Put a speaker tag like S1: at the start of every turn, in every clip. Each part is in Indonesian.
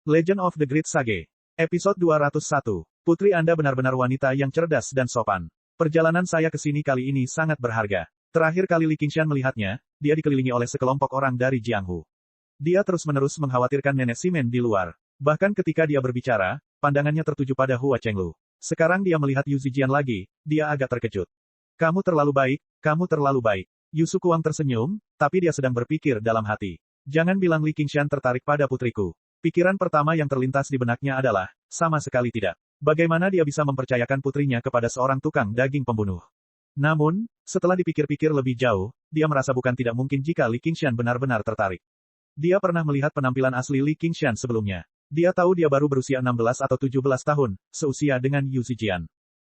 S1: Legend of the Great Sage. Episode 201. Putri Anda benar-benar wanita yang cerdas dan sopan. Perjalanan saya ke sini kali ini sangat berharga. Terakhir kali Li Qingshan melihatnya, dia dikelilingi oleh sekelompok orang dari Jianghu. Dia terus-menerus mengkhawatirkan nenek Simen di luar. Bahkan ketika dia berbicara, pandangannya tertuju pada Hua Chenglu. Sekarang dia melihat Yu Zijian lagi, dia agak terkejut. Kamu terlalu baik, kamu terlalu baik. Yu Sukuang tersenyum, tapi dia sedang berpikir dalam hati. Jangan bilang Li Qingshan tertarik pada putriku. Pikiran pertama yang terlintas di benaknya adalah, sama sekali tidak. Bagaimana dia bisa mempercayakan putrinya kepada seorang tukang daging pembunuh? Namun, setelah dipikir-pikir lebih jauh, dia merasa bukan tidak mungkin jika Li Qingshan benar-benar tertarik. Dia pernah melihat penampilan asli Li Qingshan sebelumnya. Dia tahu dia baru berusia 16 atau 17 tahun, seusia dengan Yu Zijian.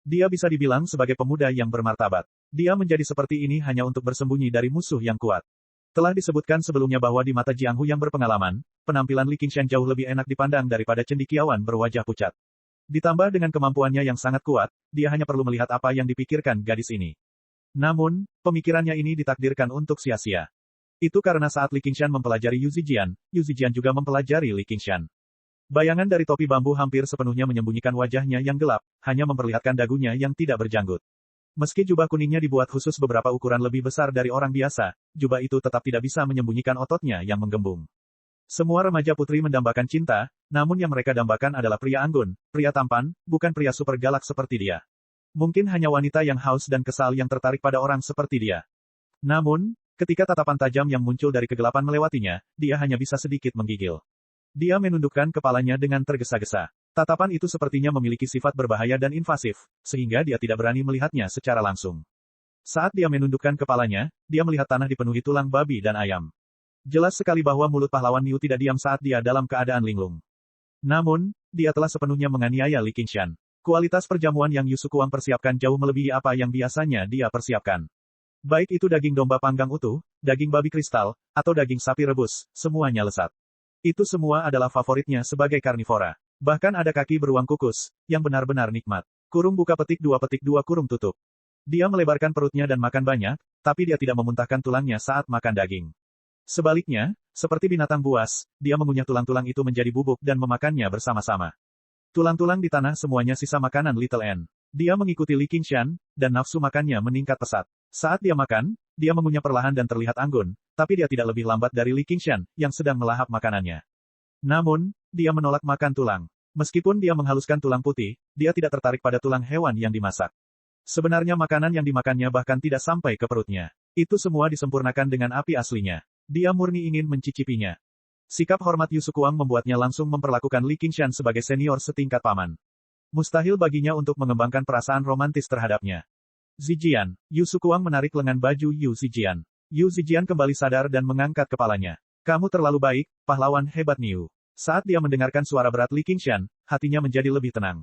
S1: Dia bisa dibilang sebagai pemuda yang bermartabat. Dia menjadi seperti ini hanya untuk bersembunyi dari musuh yang kuat. Telah disebutkan sebelumnya bahwa di mata Jianghu yang berpengalaman, penampilan Li Qingshan jauh lebih enak dipandang daripada cendekiawan berwajah pucat. Ditambah dengan kemampuannya yang sangat kuat, dia hanya perlu melihat apa yang dipikirkan gadis ini. Namun, pemikirannya ini ditakdirkan untuk sia-sia. Itu karena saat Li Qingshan mempelajari Yu Zijian juga mempelajari Li Qingshan. Bayangan dari topi bambu hampir sepenuhnya menyembunyikan wajahnya yang gelap, hanya memperlihatkan dagunya yang tidak berjanggut. Meski jubah kuningnya dibuat khusus beberapa ukuran lebih besar dari orang biasa, jubah itu tetap tidak bisa menyembunyikan ototnya yang menggembung. Semua remaja putri mendambakan cinta, namun yang mereka dambakan adalah pria anggun, pria tampan, bukan pria super galak seperti dia. Mungkin hanya wanita yang haus dan kesal yang tertarik pada orang seperti dia. Namun, ketika tatapan tajam yang muncul dari kegelapan melewatinya, dia hanya bisa sedikit menggigil. Dia menundukkan kepalanya dengan tergesa-gesa. Tatapan itu sepertinya memiliki sifat berbahaya dan invasif, sehingga dia tidak berani melihatnya secara langsung. Saat dia menundukkan kepalanya, dia melihat tanah dipenuhi tulang babi dan ayam. Jelas sekali bahwa mulut pahlawan Niu tidak diam saat dia dalam keadaan linglung. Namun, dia telah sepenuhnya menganiaya Li Qingshan. Kualitas perjamuan yang Yu Sukuang persiapkan jauh melebihi apa yang biasanya dia persiapkan. Baik itu daging domba panggang utuh, daging babi kristal, atau daging sapi rebus, semuanya lezat. Itu semua adalah favoritnya sebagai karnivora. Bahkan ada kaki beruang kukus, yang benar-benar nikmat. Kurung buka petik 2 kurung tutup. Dia melebarkan perutnya dan makan banyak, tapi dia tidak memuntahkan tulangnya saat makan daging. Sebaliknya, seperti binatang buas, dia mengunyah tulang-tulang itu menjadi bubuk dan memakannya bersama-sama. Tulang-tulang di tanah semuanya sisa makanan Little N. Dia mengikuti Li Qingshan, dan nafsu makannya meningkat pesat. Saat dia makan, dia mengunyah perlahan dan terlihat anggun, tapi dia tidak lebih lambat dari Li Qingshan, yang sedang melahap makanannya. Namun, dia menolak makan tulang. Meskipun dia menghaluskan tulang putih, dia tidak tertarik pada tulang hewan yang dimasak. Sebenarnya makanan yang dimakannya bahkan tidak sampai ke perutnya. Itu semua disempurnakan dengan api aslinya. Dia murni ingin mencicipinya. Sikap hormat Yu Sukuang membuatnya langsung memperlakukan Li Qingshan sebagai senior setingkat paman. Mustahil baginya untuk mengembangkan perasaan romantis terhadapnya. Zijian, Yu Sukuang menarik lengan baju Yu Zijian. Yu Zijian kembali sadar dan mengangkat kepalanya. Kamu terlalu baik, pahlawan hebat Niu. Saat dia mendengarkan suara berat Li Qingshan, hatinya menjadi lebih tenang.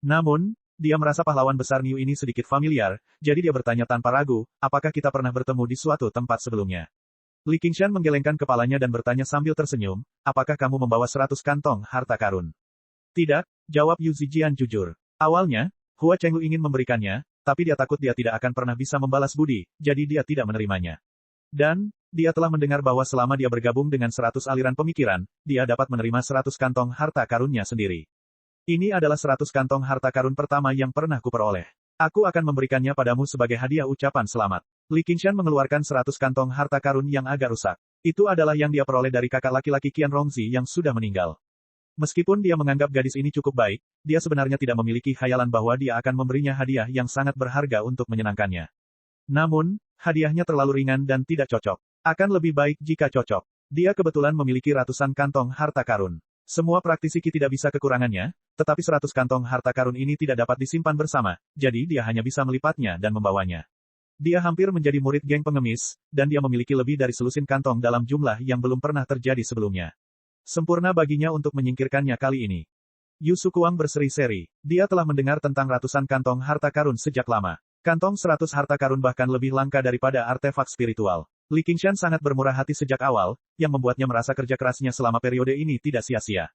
S1: Namun, dia merasa pahlawan besar Niu ini sedikit familiar, jadi dia bertanya tanpa ragu, apakah kita pernah bertemu di suatu tempat sebelumnya? Li Qingshan menggelengkan kepalanya dan bertanya sambil tersenyum, apakah kamu membawa 100 kantong harta karun? Tidak, jawab Yu Zijian jujur. Awalnya, Hua Chenglu ingin memberikannya, tapi dia takut dia tidak akan pernah bisa membalas budi, jadi dia tidak menerimanya. Dan, dia telah mendengar bahwa selama dia bergabung dengan 100 aliran pemikiran, dia dapat menerima 100 kantong harta karunnya sendiri. Ini adalah 100 kantong harta karun pertama yang pernah kuperoleh. Aku akan memberikannya padamu sebagai hadiah ucapan selamat. Li Qingshan mengeluarkan 100 kantong harta karun yang agak rusak. Itu adalah yang dia peroleh dari kakak laki-laki Qian Rongzi yang sudah meninggal. Meskipun dia menganggap gadis ini cukup baik, dia sebenarnya tidak memiliki khayalan bahwa dia akan memberinya hadiah yang sangat berharga untuk menyenangkannya. Namun, hadiahnya terlalu ringan dan tidak cocok. Akan lebih baik jika cocok. Dia kebetulan memiliki ratusan kantong harta karun. Semua praktisi Qi tidak bisa kekurangannya, tetapi 100 kantong harta karun ini tidak dapat disimpan bersama, jadi dia hanya bisa melipatnya dan membawanya. Dia hampir menjadi murid geng pengemis, dan dia memiliki lebih dari selusin kantong dalam jumlah yang belum pernah terjadi sebelumnya. Sempurna baginya untuk menyingkirkannya kali ini. Yu Sukuang berseri-seri. Dia telah mendengar tentang ratusan kantong harta karun sejak lama. Kantong 100 harta karun bahkan lebih langka daripada artefak spiritual. Li Qingshan sangat bermurah hati sejak awal, yang membuatnya merasa kerja kerasnya selama periode ini tidak sia-sia.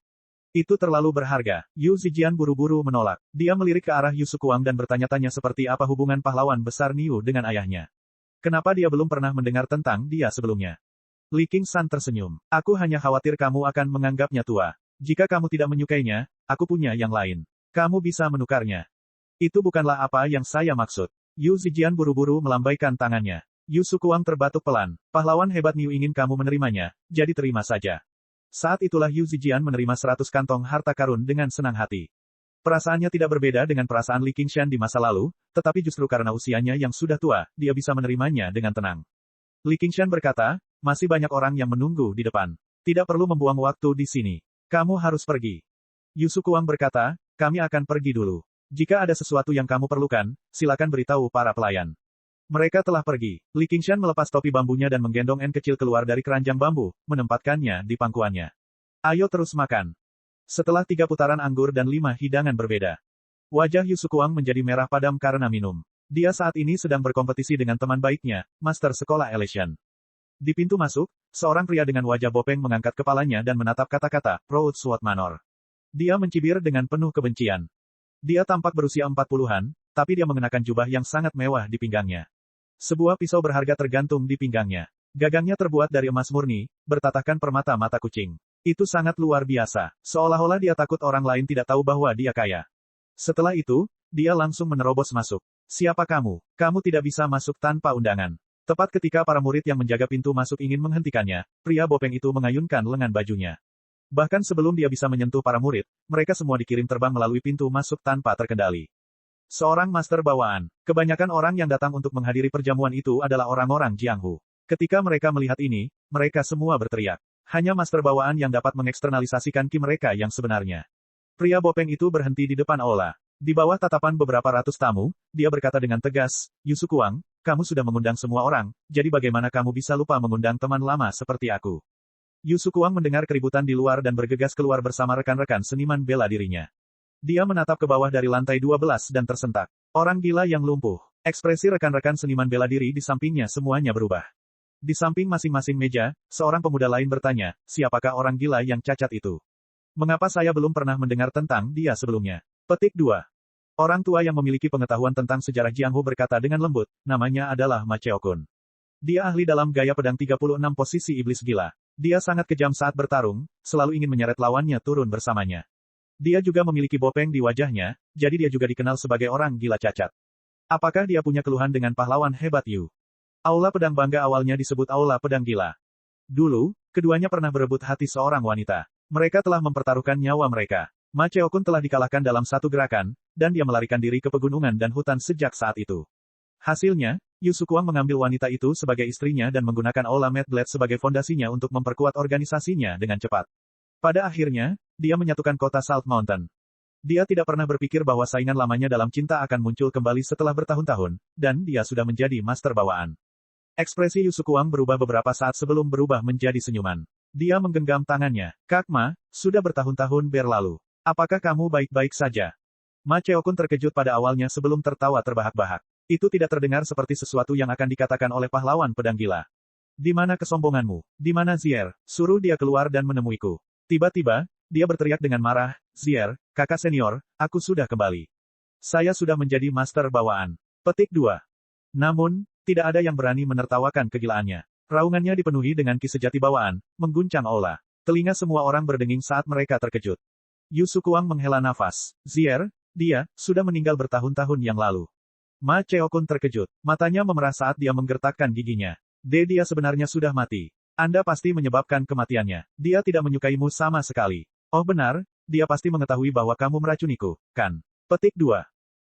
S1: Itu terlalu berharga. Yu Zijian buru-buru menolak. Dia melirik ke arah Yu Sukuang dan bertanya-tanya seperti apa hubungan pahlawan besar Niu dengan ayahnya. Kenapa dia belum pernah mendengar tentang dia sebelumnya? Li Qingshan tersenyum. Aku hanya khawatir kamu akan menganggapnya tua. Jika kamu tidak menyukainya, aku punya yang lain. Kamu bisa menukarnya. Itu bukanlah apa yang saya maksud. Yu Zijian buru-buru melambaikan tangannya. Yu Sukuang terbatuk pelan. Pahlawan hebat Niu ingin kamu menerimanya, jadi terima saja. Saat itulah Yu Zijian menerima 100 kantong harta karun dengan senang hati. Perasaannya tidak berbeda dengan perasaan Li Qingshan di masa lalu, tetapi justru karena usianya yang sudah tua, dia bisa menerimanya dengan tenang. Li Qingshan berkata, masih banyak orang yang menunggu di depan. Tidak perlu membuang waktu di sini. Kamu harus pergi. Yu Sukuang berkata, kami akan pergi dulu. Jika ada sesuatu yang kamu perlukan, silakan beritahu para pelayan. Mereka telah pergi. Li Qingshan melepas topi bambunya dan menggendong N kecil keluar dari keranjang bambu, menempatkannya di pangkuannya. Ayo terus makan. Setelah 3 putaran anggur dan 5 hidangan berbeda. Wajah Yu Sukuang menjadi merah padam karena minum. Dia saat ini sedang berkompetisi dengan teman baiknya, Master Sekolah Elysian. Di pintu masuk, seorang pria dengan wajah bopeng mengangkat kepalanya dan menatap kata-kata, Proud Sword Manor. Dia mencibir dengan penuh kebencian. Dia tampak berusia 40-an, tapi dia mengenakan jubah yang sangat mewah di pinggangnya. Sebuah pisau berharga tergantung di pinggangnya. Gagangnya terbuat dari emas murni, bertatahkan permata mata kucing. Itu sangat luar biasa. Seolah-olah dia takut orang lain tidak tahu bahwa dia kaya. Setelah itu, dia langsung menerobos masuk. Siapa kamu? Kamu tidak bisa masuk tanpa undangan. Tepat ketika para murid yang menjaga pintu masuk ingin menghentikannya, pria bopeng itu mengayunkan lengan bajunya. Bahkan sebelum dia bisa menyentuh para murid, mereka semua dikirim terbang melalui pintu masuk tanpa terkendali. Seorang master bawaan. Kebanyakan orang yang datang untuk menghadiri perjamuan itu adalah orang-orang Jianghu. Ketika mereka melihat ini, mereka semua berteriak. Hanya master bawaan yang dapat mengeksternalisasikan ki mereka yang sebenarnya. Pria bopeng itu berhenti di depan aula. Di bawah tatapan beberapa ratus tamu, dia berkata dengan tegas, Yu Sukuang, kamu sudah mengundang semua orang, jadi bagaimana kamu bisa lupa mengundang teman lama seperti aku? Yu Sukuang mendengar keributan di luar dan bergegas keluar bersama rekan-rekan seniman bela dirinya. Dia menatap ke bawah dari lantai 12 dan tersentak. Orang gila yang lumpuh. Ekspresi rekan-rekan seniman bela diri di sampingnya semuanya berubah. Di samping masing-masing meja, seorang pemuda lain bertanya, siapakah orang gila yang cacat itu? Mengapa saya belum pernah mendengar tentang dia sebelumnya? Petik 2. Orang tua yang memiliki pengetahuan tentang sejarah Jianghu berkata dengan lembut, namanya adalah Ma Cheokun. Dia ahli dalam gaya pedang 36 posisi iblis gila. Dia sangat kejam saat bertarung, selalu ingin menyeret lawannya turun bersamanya. Dia juga memiliki bopeng di wajahnya, jadi dia juga dikenal sebagai orang gila cacat. Apakah dia punya keluhan dengan pahlawan hebat Yu? Aula pedang bangga awalnya disebut aula pedang gila. Dulu, keduanya pernah berebut hati seorang wanita. Mereka telah mempertaruhkan nyawa mereka. Ma Cheokun telah dikalahkan dalam satu gerakan, dan dia melarikan diri ke pegunungan dan hutan sejak saat itu. Hasilnya, Yu Sukuang mengambil wanita itu sebagai istrinya dan menggunakan aula Mad Blade sebagai fondasinya untuk memperkuat organisasinya dengan cepat. Pada akhirnya, dia menyatukan kota Salt Mountain. Dia tidak pernah berpikir bahwa saingan lamanya dalam cinta akan muncul kembali setelah bertahun-tahun, dan dia sudah menjadi master bawaan. Ekspresi Yu Sukuang berubah beberapa saat sebelum berubah menjadi senyuman. Dia menggenggam tangannya. Kakma, sudah bertahun-tahun berlalu. Apakah kamu baik-baik saja? Ma Cheokun terkejut pada awalnya sebelum tertawa terbahak-bahak. Itu tidak terdengar seperti sesuatu yang akan dikatakan oleh pahlawan pedang gila. Di mana kesombonganmu? Di mana Zier? Suruh dia keluar dan menemuiku. Tiba-tiba, dia berteriak dengan marah, Zier, kakak senior, aku sudah kembali. Saya sudah menjadi master bawaan. Petik 2. Namun, tidak ada yang berani menertawakan kegilaannya. Raungannya dipenuhi dengan ki sejati bawaan, mengguncang aula. Telinga semua orang berdenging saat mereka terkejut. Yu Sukuang menghela nafas. Zier, dia, sudah meninggal bertahun-tahun yang lalu. Ma Cheokun terkejut. Matanya memerah saat dia menggertakkan giginya. Dia sebenarnya sudah mati. Anda pasti menyebabkan kematiannya. Dia tidak menyukaimu sama sekali. Oh benar, dia pasti mengetahui bahwa kamu meracuniku, kan? Petik 2.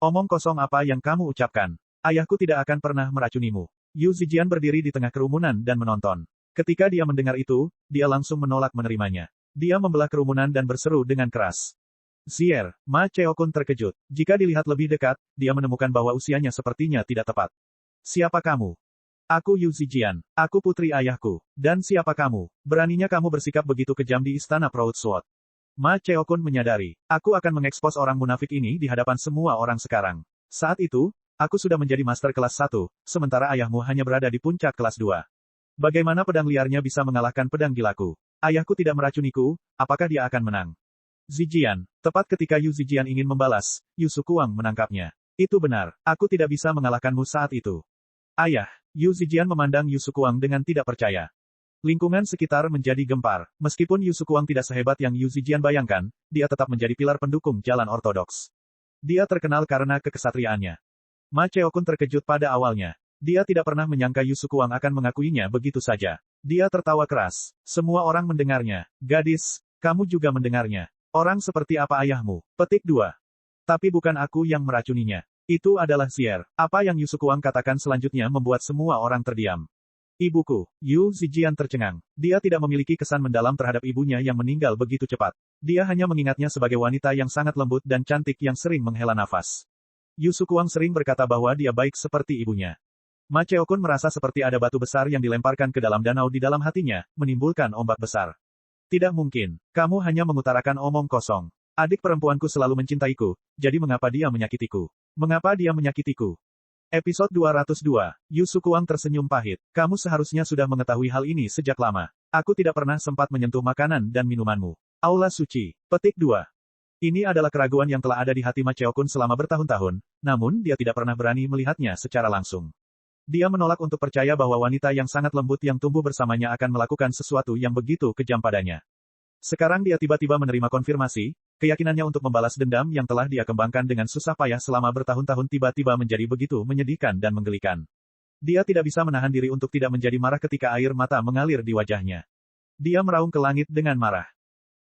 S1: Omong kosong apa yang kamu ucapkan? Ayahku tidak akan pernah meracunimu. Yu Zijian berdiri di tengah kerumunan dan menonton. Ketika dia mendengar itu, dia langsung menolak menerimanya. Dia membelah kerumunan dan berseru dengan keras. Zier, Ma Cheokun terkejut. Jika dilihat lebih dekat, dia menemukan bahwa usianya sepertinya tidak tepat. Siapa kamu? Aku Yu Zijian. Aku putri ayahku. Dan siapa kamu? Beraninya kamu bersikap begitu kejam di istana Proud Sword. Ma Cheokun menyadari. Aku akan mengekspos orang munafik ini di hadapan semua orang sekarang. Saat itu, aku sudah menjadi master kelas 1, sementara ayahmu hanya berada di puncak kelas 2. Bagaimana pedang liarnya bisa mengalahkan pedang gilaku? Ayahku tidak meracuniku, apakah dia akan menang? Zijian, tepat ketika Yu Zijian ingin membalas, Yu Sukuang menangkapnya. Itu benar, aku tidak bisa mengalahkanmu saat itu. Ayah, Yu Zijian memandang Yu Sukuang dengan tidak percaya. Lingkungan sekitar menjadi gempar. Meskipun Yu Sukuang tidak sehebat yang Yu Zijian bayangkan, dia tetap menjadi pilar pendukung jalan ortodoks. Dia terkenal karena kekesatriaannya. Ma Cheokun terkejut pada awalnya. Dia tidak pernah menyangka Yu Sukuang akan mengakuinya begitu saja. Dia tertawa keras. Semua orang mendengarnya. Gadis, kamu juga mendengarnya. Orang seperti apa ayahmu? Petik 2. Tapi bukan aku yang meracuninya. Itu adalah Zier. Apa yang Yu Sukuang katakan selanjutnya membuat semua orang terdiam. Ibuku, Yu Zijian tercengang. Dia tidak memiliki kesan mendalam terhadap ibunya yang meninggal begitu cepat. Dia hanya mengingatnya sebagai wanita yang sangat lembut dan cantik yang sering menghela nafas. Yu Sukuang sering berkata bahwa dia baik seperti ibunya. Ma Cheokun merasa seperti ada batu besar yang dilemparkan ke dalam danau di dalam hatinya, menimbulkan ombak besar. Tidak mungkin, kamu hanya mengutarakan omong kosong. Adik perempuanku selalu mencintaiku, jadi mengapa dia menyakitiku? Mengapa dia menyakitiku? Episode 202, Yu Sukuang tersenyum pahit. Kamu seharusnya sudah mengetahui hal ini sejak lama. Aku tidak pernah sempat menyentuh makanan dan minumanmu. Aula Suci. Petik 2. Ini adalah keraguan yang telah ada di hati Ma Cheokun selama bertahun-tahun, namun dia tidak pernah berani melihatnya secara langsung. Dia menolak untuk percaya bahwa wanita yang sangat lembut yang tumbuh bersamanya akan melakukan sesuatu yang begitu kejam padanya. Sekarang dia tiba-tiba menerima konfirmasi, keyakinannya untuk membalas dendam yang telah dia kembangkan dengan susah payah selama bertahun-tahun tiba-tiba menjadi begitu menyedihkan dan menggelikan. Dia tidak bisa menahan diri untuk tidak menjadi marah ketika air mata mengalir di wajahnya. Dia meraung ke langit dengan marah.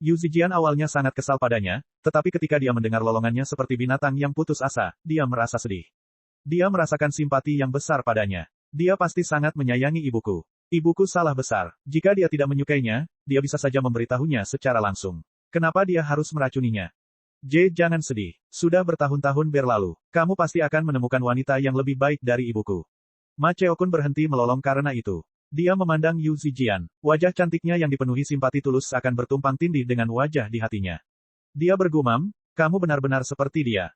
S1: Yu Zijian awalnya sangat kesal padanya, tetapi ketika dia mendengar lolongannya seperti binatang yang putus asa, dia merasa sedih. Dia merasakan simpati yang besar padanya. Dia pasti sangat menyayangi ibuku. Ibuku salah besar. Jika dia tidak menyukainya, dia bisa saja memberitahunya secara langsung. Kenapa dia harus meracuninya? Jangan sedih. Sudah bertahun-tahun berlalu. Kamu pasti akan menemukan wanita yang lebih baik dari ibuku. Ma Cheokun berhenti melolong karena itu. Dia memandang Yu Zijian. Wajah cantiknya yang dipenuhi simpati tulus akan bertumpang tindih dengan wajah di hatinya. Dia bergumam, kamu benar-benar seperti dia.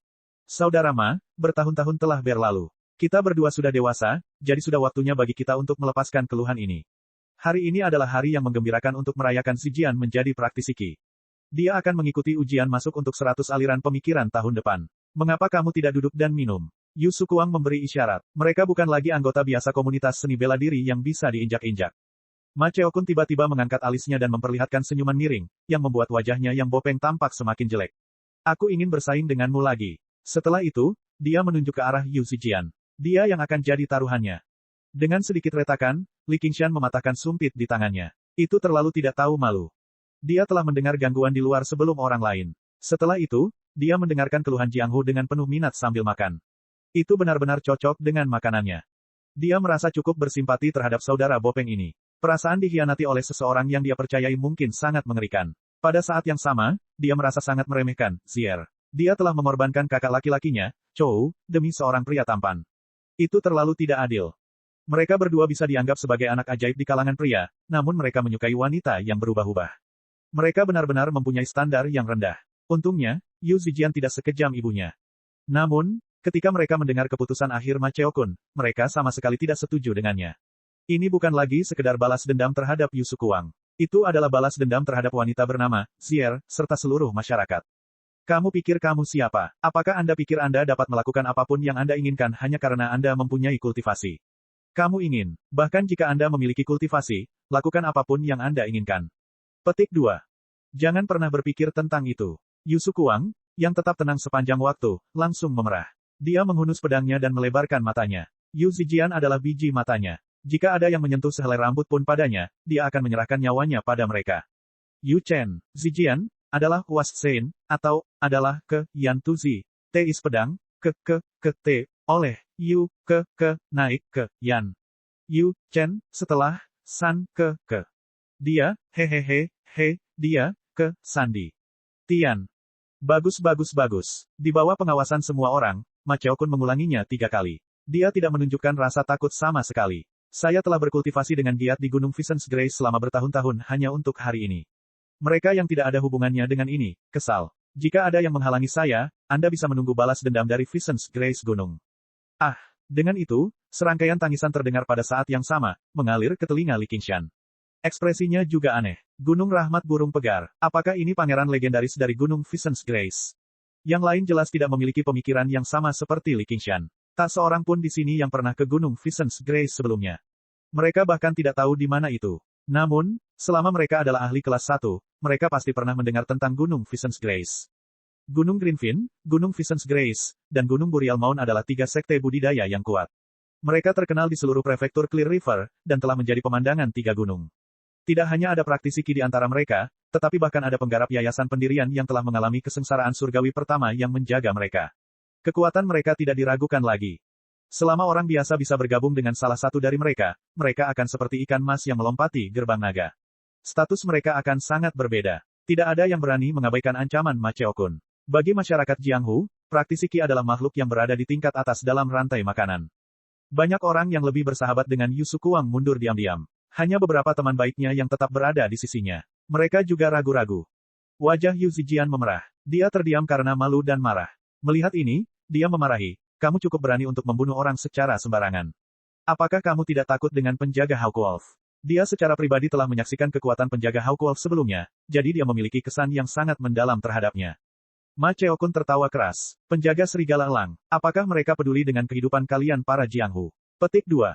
S1: Saudara Ma, bertahun-tahun telah berlalu. Kita berdua sudah dewasa, jadi sudah waktunya bagi kita untuk melepaskan keluhan ini. Hari ini adalah hari yang menggembirakan untuk merayakan Zijian menjadi praktisi. Dia akan mengikuti ujian masuk untuk 100 aliran pemikiran tahun depan. Mengapa kamu tidak duduk dan minum? Yu Sukuang memberi isyarat. Mereka bukan lagi anggota biasa komunitas seni bela diri yang bisa diinjak-injak. Ma Cheokun tiba-tiba mengangkat alisnya dan memperlihatkan senyuman miring, yang membuat wajahnya yang bopeng tampak semakin jelek. Aku ingin bersaing denganmu lagi. Setelah itu, dia menunjuk ke arah Yu Zijian. Dia yang akan jadi taruhannya. Dengan sedikit retakan, Li Qingshan mematahkan sumpit di tangannya. Itu terlalu tidak tahu malu. Dia telah mendengar gangguan di luar sebelum orang lain. Setelah itu, dia mendengarkan keluhan Jiang Hu dengan penuh minat sambil makan. Itu benar-benar cocok dengan makanannya. Dia merasa cukup bersimpati terhadap saudara bopeng ini. Perasaan dikhianati oleh seseorang yang dia percayai mungkin sangat mengerikan. Pada saat yang sama, dia merasa sangat meremehkan Zier. Dia telah mengorbankan kakak laki-lakinya, Chou, demi seorang pria tampan. Itu terlalu tidak adil. Mereka berdua bisa dianggap sebagai anak ajaib di kalangan pria, namun mereka menyukai wanita yang berubah-ubah. Mereka benar-benar mempunyai standar yang rendah. Untungnya, Yu Zijian tidak sekejam ibunya. Namun, ketika mereka mendengar keputusan akhir Ma Cheokun, mereka sama sekali tidak setuju dengannya. Ini bukan lagi sekedar balas dendam terhadap Yu Sukuang. Itu adalah balas dendam terhadap wanita bernama Zier, serta seluruh masyarakat. Kamu pikir kamu siapa? Apakah Anda pikir Anda dapat melakukan apapun yang Anda inginkan hanya karena Anda mempunyai kultivasi? Kamu ingin, bahkan jika Anda memiliki kultivasi, lakukan apapun yang Anda inginkan. Petik 2. Jangan pernah berpikir tentang itu. Yu Sukuang, yang tetap tenang sepanjang waktu, langsung memerah. Dia menghunus pedangnya dan melebarkan matanya. Yu Zijian adalah biji matanya. Jika ada yang menyentuh sehelai rambut pun padanya, dia akan menyerahkan nyawanya pada mereka. Yu Chen, Zijian, adalah Was Sein, atau, adalah, Yan Tuzi. Teis pedang, T, oleh, Yu, naik, Yan. Yu, Chen, setelah, San, Dia, dia, Sandi. Tian. Bagus. Di bawah pengawasan semua orang, Ma Cheokun mengulanginya 3 kali. Dia tidak menunjukkan rasa takut sama sekali. Saya telah berkultivasi dengan giat di Gunung Vincent's Grace selama bertahun-tahun hanya untuk hari ini. Mereka yang tidak ada hubungannya dengan ini, kesal. Jika ada yang menghalangi saya, Anda bisa menunggu balas dendam dari Vincent's Grace Gunung. Ah, dengan itu, serangkaian tangisan terdengar pada saat yang sama, mengalir ke telinga Li Qingshan. Ekspresinya juga aneh. Gunung Rahmat Burung Pegar. Apakah ini pangeran legendaris dari Gunung Vincent's Grace? Yang lain jelas tidak memiliki pemikiran yang sama seperti Li Qingshan. Tak seorang pun di sini yang pernah ke Gunung Vincent's Grace sebelumnya. Mereka bahkan tidak tahu di mana itu. Namun, selama mereka adalah ahli kelas 1, mereka pasti pernah mendengar tentang Gunung Vincent Grace. Gunung Greenfin, Gunung Vincent Grace, dan Gunung Burial Mound adalah 3 sekte budidaya yang kuat. Mereka terkenal di seluruh prefektur Clear River, dan telah menjadi pemandangan 3 gunung. Tidak hanya ada praktisi Qi di antara mereka, tetapi bahkan ada penggarap yayasan pendirian yang telah mengalami kesengsaraan surgawi pertama yang menjaga mereka. Kekuatan mereka tidak diragukan lagi. Selama orang biasa bisa bergabung dengan salah satu dari mereka, mereka akan seperti ikan mas yang melompati gerbang naga. Status mereka akan sangat berbeda. Tidak ada yang berani mengabaikan ancaman Ma Cheokun. Bagi masyarakat Jianghu, praktisi Qi adalah makhluk yang berada di tingkat atas dalam rantai makanan. Banyak orang yang lebih bersahabat dengan Yu Sukuang mundur diam-diam. Hanya beberapa teman baiknya yang tetap berada di sisinya. Mereka juga ragu-ragu. Wajah Yu Zijian memerah. Dia terdiam karena malu dan marah. Melihat ini, dia memarahi. Kamu cukup berani untuk membunuh orang secara sembarangan. Apakah kamu tidak takut dengan penjaga Hawkwolf? Dia secara pribadi telah menyaksikan kekuatan penjaga Hawkwolf sebelumnya, jadi dia memiliki kesan yang sangat mendalam terhadapnya. Ma Cheokun tertawa keras. Penjaga serigala elang. Apakah mereka peduli dengan kehidupan kalian para Jianghu? Petik 2.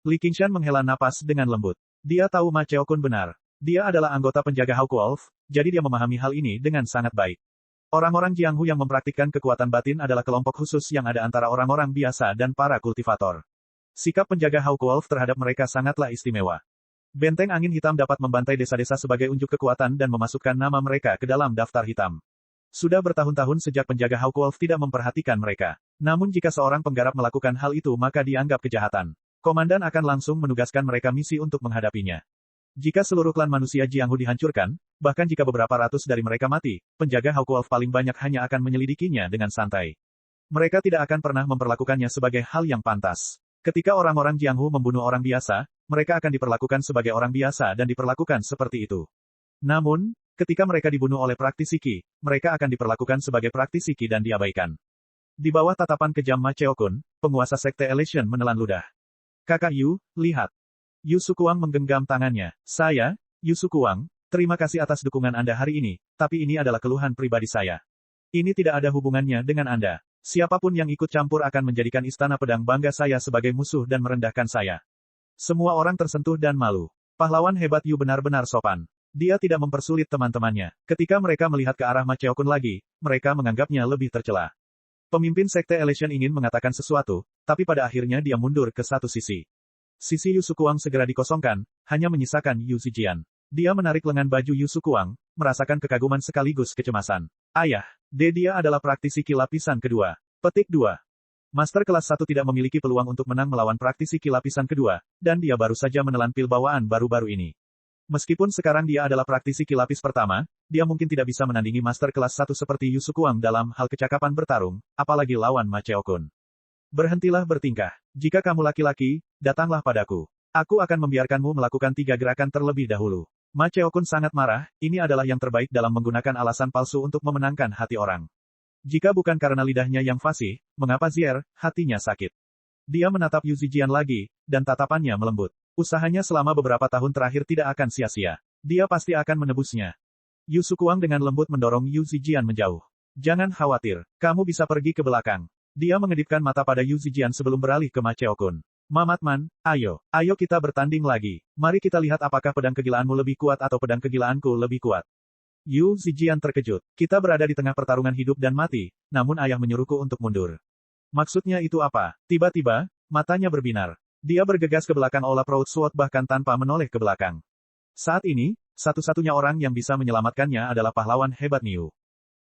S1: Li Qingshan menghela napas dengan lembut. Dia tahu Ma Cheokun benar. Dia adalah anggota penjaga Hawkwolf, jadi dia memahami hal ini dengan sangat baik. Orang-orang Jianghu yang mempraktikkan kekuatan batin adalah kelompok khusus yang ada antara orang-orang biasa dan para kultivator. Sikap penjaga Hawkwolf terhadap mereka sangatlah istimewa. Benteng angin hitam dapat membantai desa-desa sebagai unjuk kekuatan dan memasukkan nama mereka ke dalam daftar hitam. Sudah bertahun-tahun sejak penjaga Hawkwolf tidak memperhatikan mereka. Namun jika seorang penggarap melakukan hal itu maka dianggap kejahatan. Komandan akan langsung menugaskan mereka misi untuk menghadapinya. Jika seluruh klan manusia Jianghu dihancurkan, bahkan jika beberapa ratus dari mereka mati, penjaga Hawkwolf paling banyak hanya akan menyelidikinya dengan santai. Mereka tidak akan pernah memperlakukannya sebagai hal yang pantas. Ketika orang-orang Jianghu membunuh orang biasa, mereka akan diperlakukan sebagai orang biasa dan diperlakukan seperti itu. Namun, ketika mereka dibunuh oleh praktisi Qi, mereka akan diperlakukan sebagai praktisi Qi dan diabaikan. Di bawah tatapan kejam Ma Cheokun, penguasa sekte Elysian menelan ludah. Kakak Yu, lihat. Yu Sukuang menggenggam tangannya. Saya, Yu Sukuang, terima kasih atas dukungan Anda hari ini, tapi ini adalah keluhan pribadi saya. Ini tidak ada hubungannya dengan Anda. Siapapun yang ikut campur akan menjadikan Istana Pedang Bangga saya sebagai musuh dan merendahkan saya. Semua orang tersentuh dan malu. Pahlawan hebat Yu benar-benar sopan. Dia tidak mempersulit teman-temannya. Ketika mereka melihat ke arah Ma Cheokun lagi, mereka menganggapnya lebih tercela. Pemimpin sekte Elysian ingin mengatakan sesuatu, tapi pada akhirnya dia mundur ke satu sisi. Sisi Yu Sukuang segera dikosongkan, hanya menyisakan Yu Zijian. Dia menarik lengan baju Yu Sukuang, merasakan kekaguman sekaligus kecemasan. Ayah, dia adalah praktisi Qi lapisan kedua. Petik 2. Master kelas 1 tidak memiliki peluang untuk menang melawan praktisi Qi lapisan kedua, dan dia baru saja menelan pil bawaan baru-baru ini. Meskipun sekarang dia adalah praktisi Qi lapis pertama, dia mungkin tidak bisa menandingi master kelas 1 seperti Yu Sukuang dalam hal kecakapan bertarung, apalagi lawan Ma Cheokun. Berhentilah bertingkah. Jika kamu laki-laki, datanglah padaku. Aku akan membiarkanmu melakukan 3 gerakan terlebih dahulu. Ma Cheokun sangat marah, ini adalah yang terbaik dalam menggunakan alasan palsu untuk memenangkan hati orang. Jika bukan karena lidahnya yang fasih, mengapa Zier, hatinya sakit. Dia menatap Yu Zijian lagi, dan tatapannya melembut. Usahanya selama beberapa tahun terakhir tidak akan sia-sia. Dia pasti akan menebusnya. Yu Sukuang dengan lembut mendorong Yu Zijian menjauh. Jangan khawatir, kamu bisa pergi ke belakang. Dia mengedipkan mata pada Yu Zijian sebelum beralih ke Ma Cheokun. Mamatman, ayo kita bertanding lagi. Mari kita lihat apakah pedang kegilaanmu lebih kuat atau pedang kegilaanku lebih kuat. Yu Zijian terkejut. Kita berada di tengah pertarungan hidup dan mati, namun ayah menyuruhku untuk mundur. Maksudnya itu apa? Tiba-tiba, matanya berbinar. Dia bergegas ke belakang Ola Proud Sword bahkan tanpa menoleh ke belakang. Saat ini, satu-satunya orang yang bisa menyelamatkannya adalah pahlawan hebat Niu.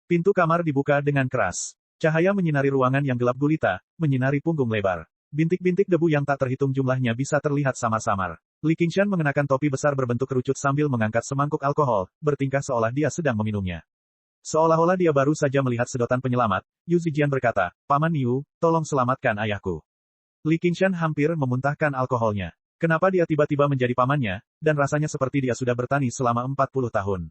S1: Pintu kamar dibuka dengan keras. Cahaya menyinari ruangan yang gelap gulita, menyinari punggung lebar. Bintik-bintik debu yang tak terhitung jumlahnya bisa terlihat samar-samar. Li Qingshan mengenakan topi besar berbentuk kerucut sambil mengangkat semangkuk alkohol, bertingkah seolah dia sedang meminumnya. Seolah-olah dia baru saja melihat sedotan penyelamat, Yu Zijian berkata, Paman Niu, tolong selamatkan ayahku. Li Qingshan hampir memuntahkan alkoholnya. Kenapa dia tiba-tiba menjadi pamannya, dan rasanya seperti dia sudah bertani selama 40 tahun.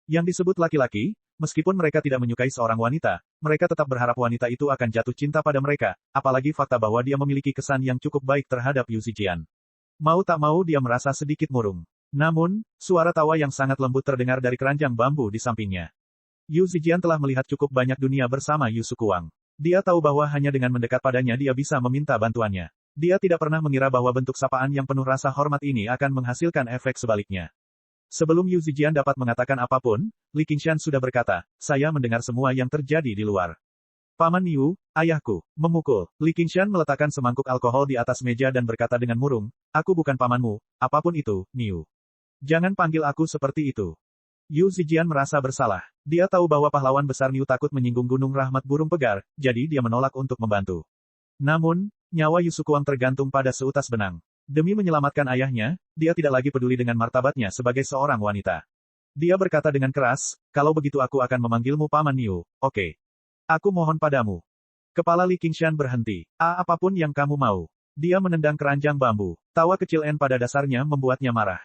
S1: Yang disebut laki-laki, meskipun mereka tidak menyukai seorang wanita, mereka tetap berharap wanita itu akan jatuh cinta pada mereka, apalagi fakta bahwa dia memiliki kesan yang cukup baik terhadap Yu Zijian. Mau tak mau dia merasa sedikit murung. Namun, suara tawa yang sangat lembut terdengar dari keranjang bambu di sampingnya. Yu Zijian telah melihat cukup banyak dunia bersama Yu Sukuang. Dia tahu bahwa hanya dengan mendekat padanya dia bisa meminta bantuannya. Dia tidak pernah mengira bahwa bentuk sapaan yang penuh rasa hormat ini akan menghasilkan efek sebaliknya. Sebelum Yu Zijian dapat mengatakan apapun, Li Qingshan sudah berkata, saya mendengar semua yang terjadi di luar. Paman Niu, ayahku, memukul. Li Qingshan meletakkan semangkuk alkohol di atas meja dan berkata dengan murung, aku bukan pamanmu, apapun itu, Niu. Jangan panggil aku seperti itu. Yu Zijian merasa bersalah. Dia tahu bahwa pahlawan besar Niu takut menyinggung Gunung Rahmat Burung Pegar, jadi dia menolak untuk membantu. Namun, nyawa Yu Sukuang tergantung pada seutas benang. Demi menyelamatkan ayahnya, dia tidak lagi peduli dengan martabatnya sebagai seorang wanita. Dia berkata dengan keras, kalau begitu aku akan memanggilmu Paman Niu, oke. Aku mohon padamu. Kepala Li Qingshan berhenti. Apapun yang kamu mau. Dia menendang keranjang bambu. Tawa kecil N pada dasarnya membuatnya marah.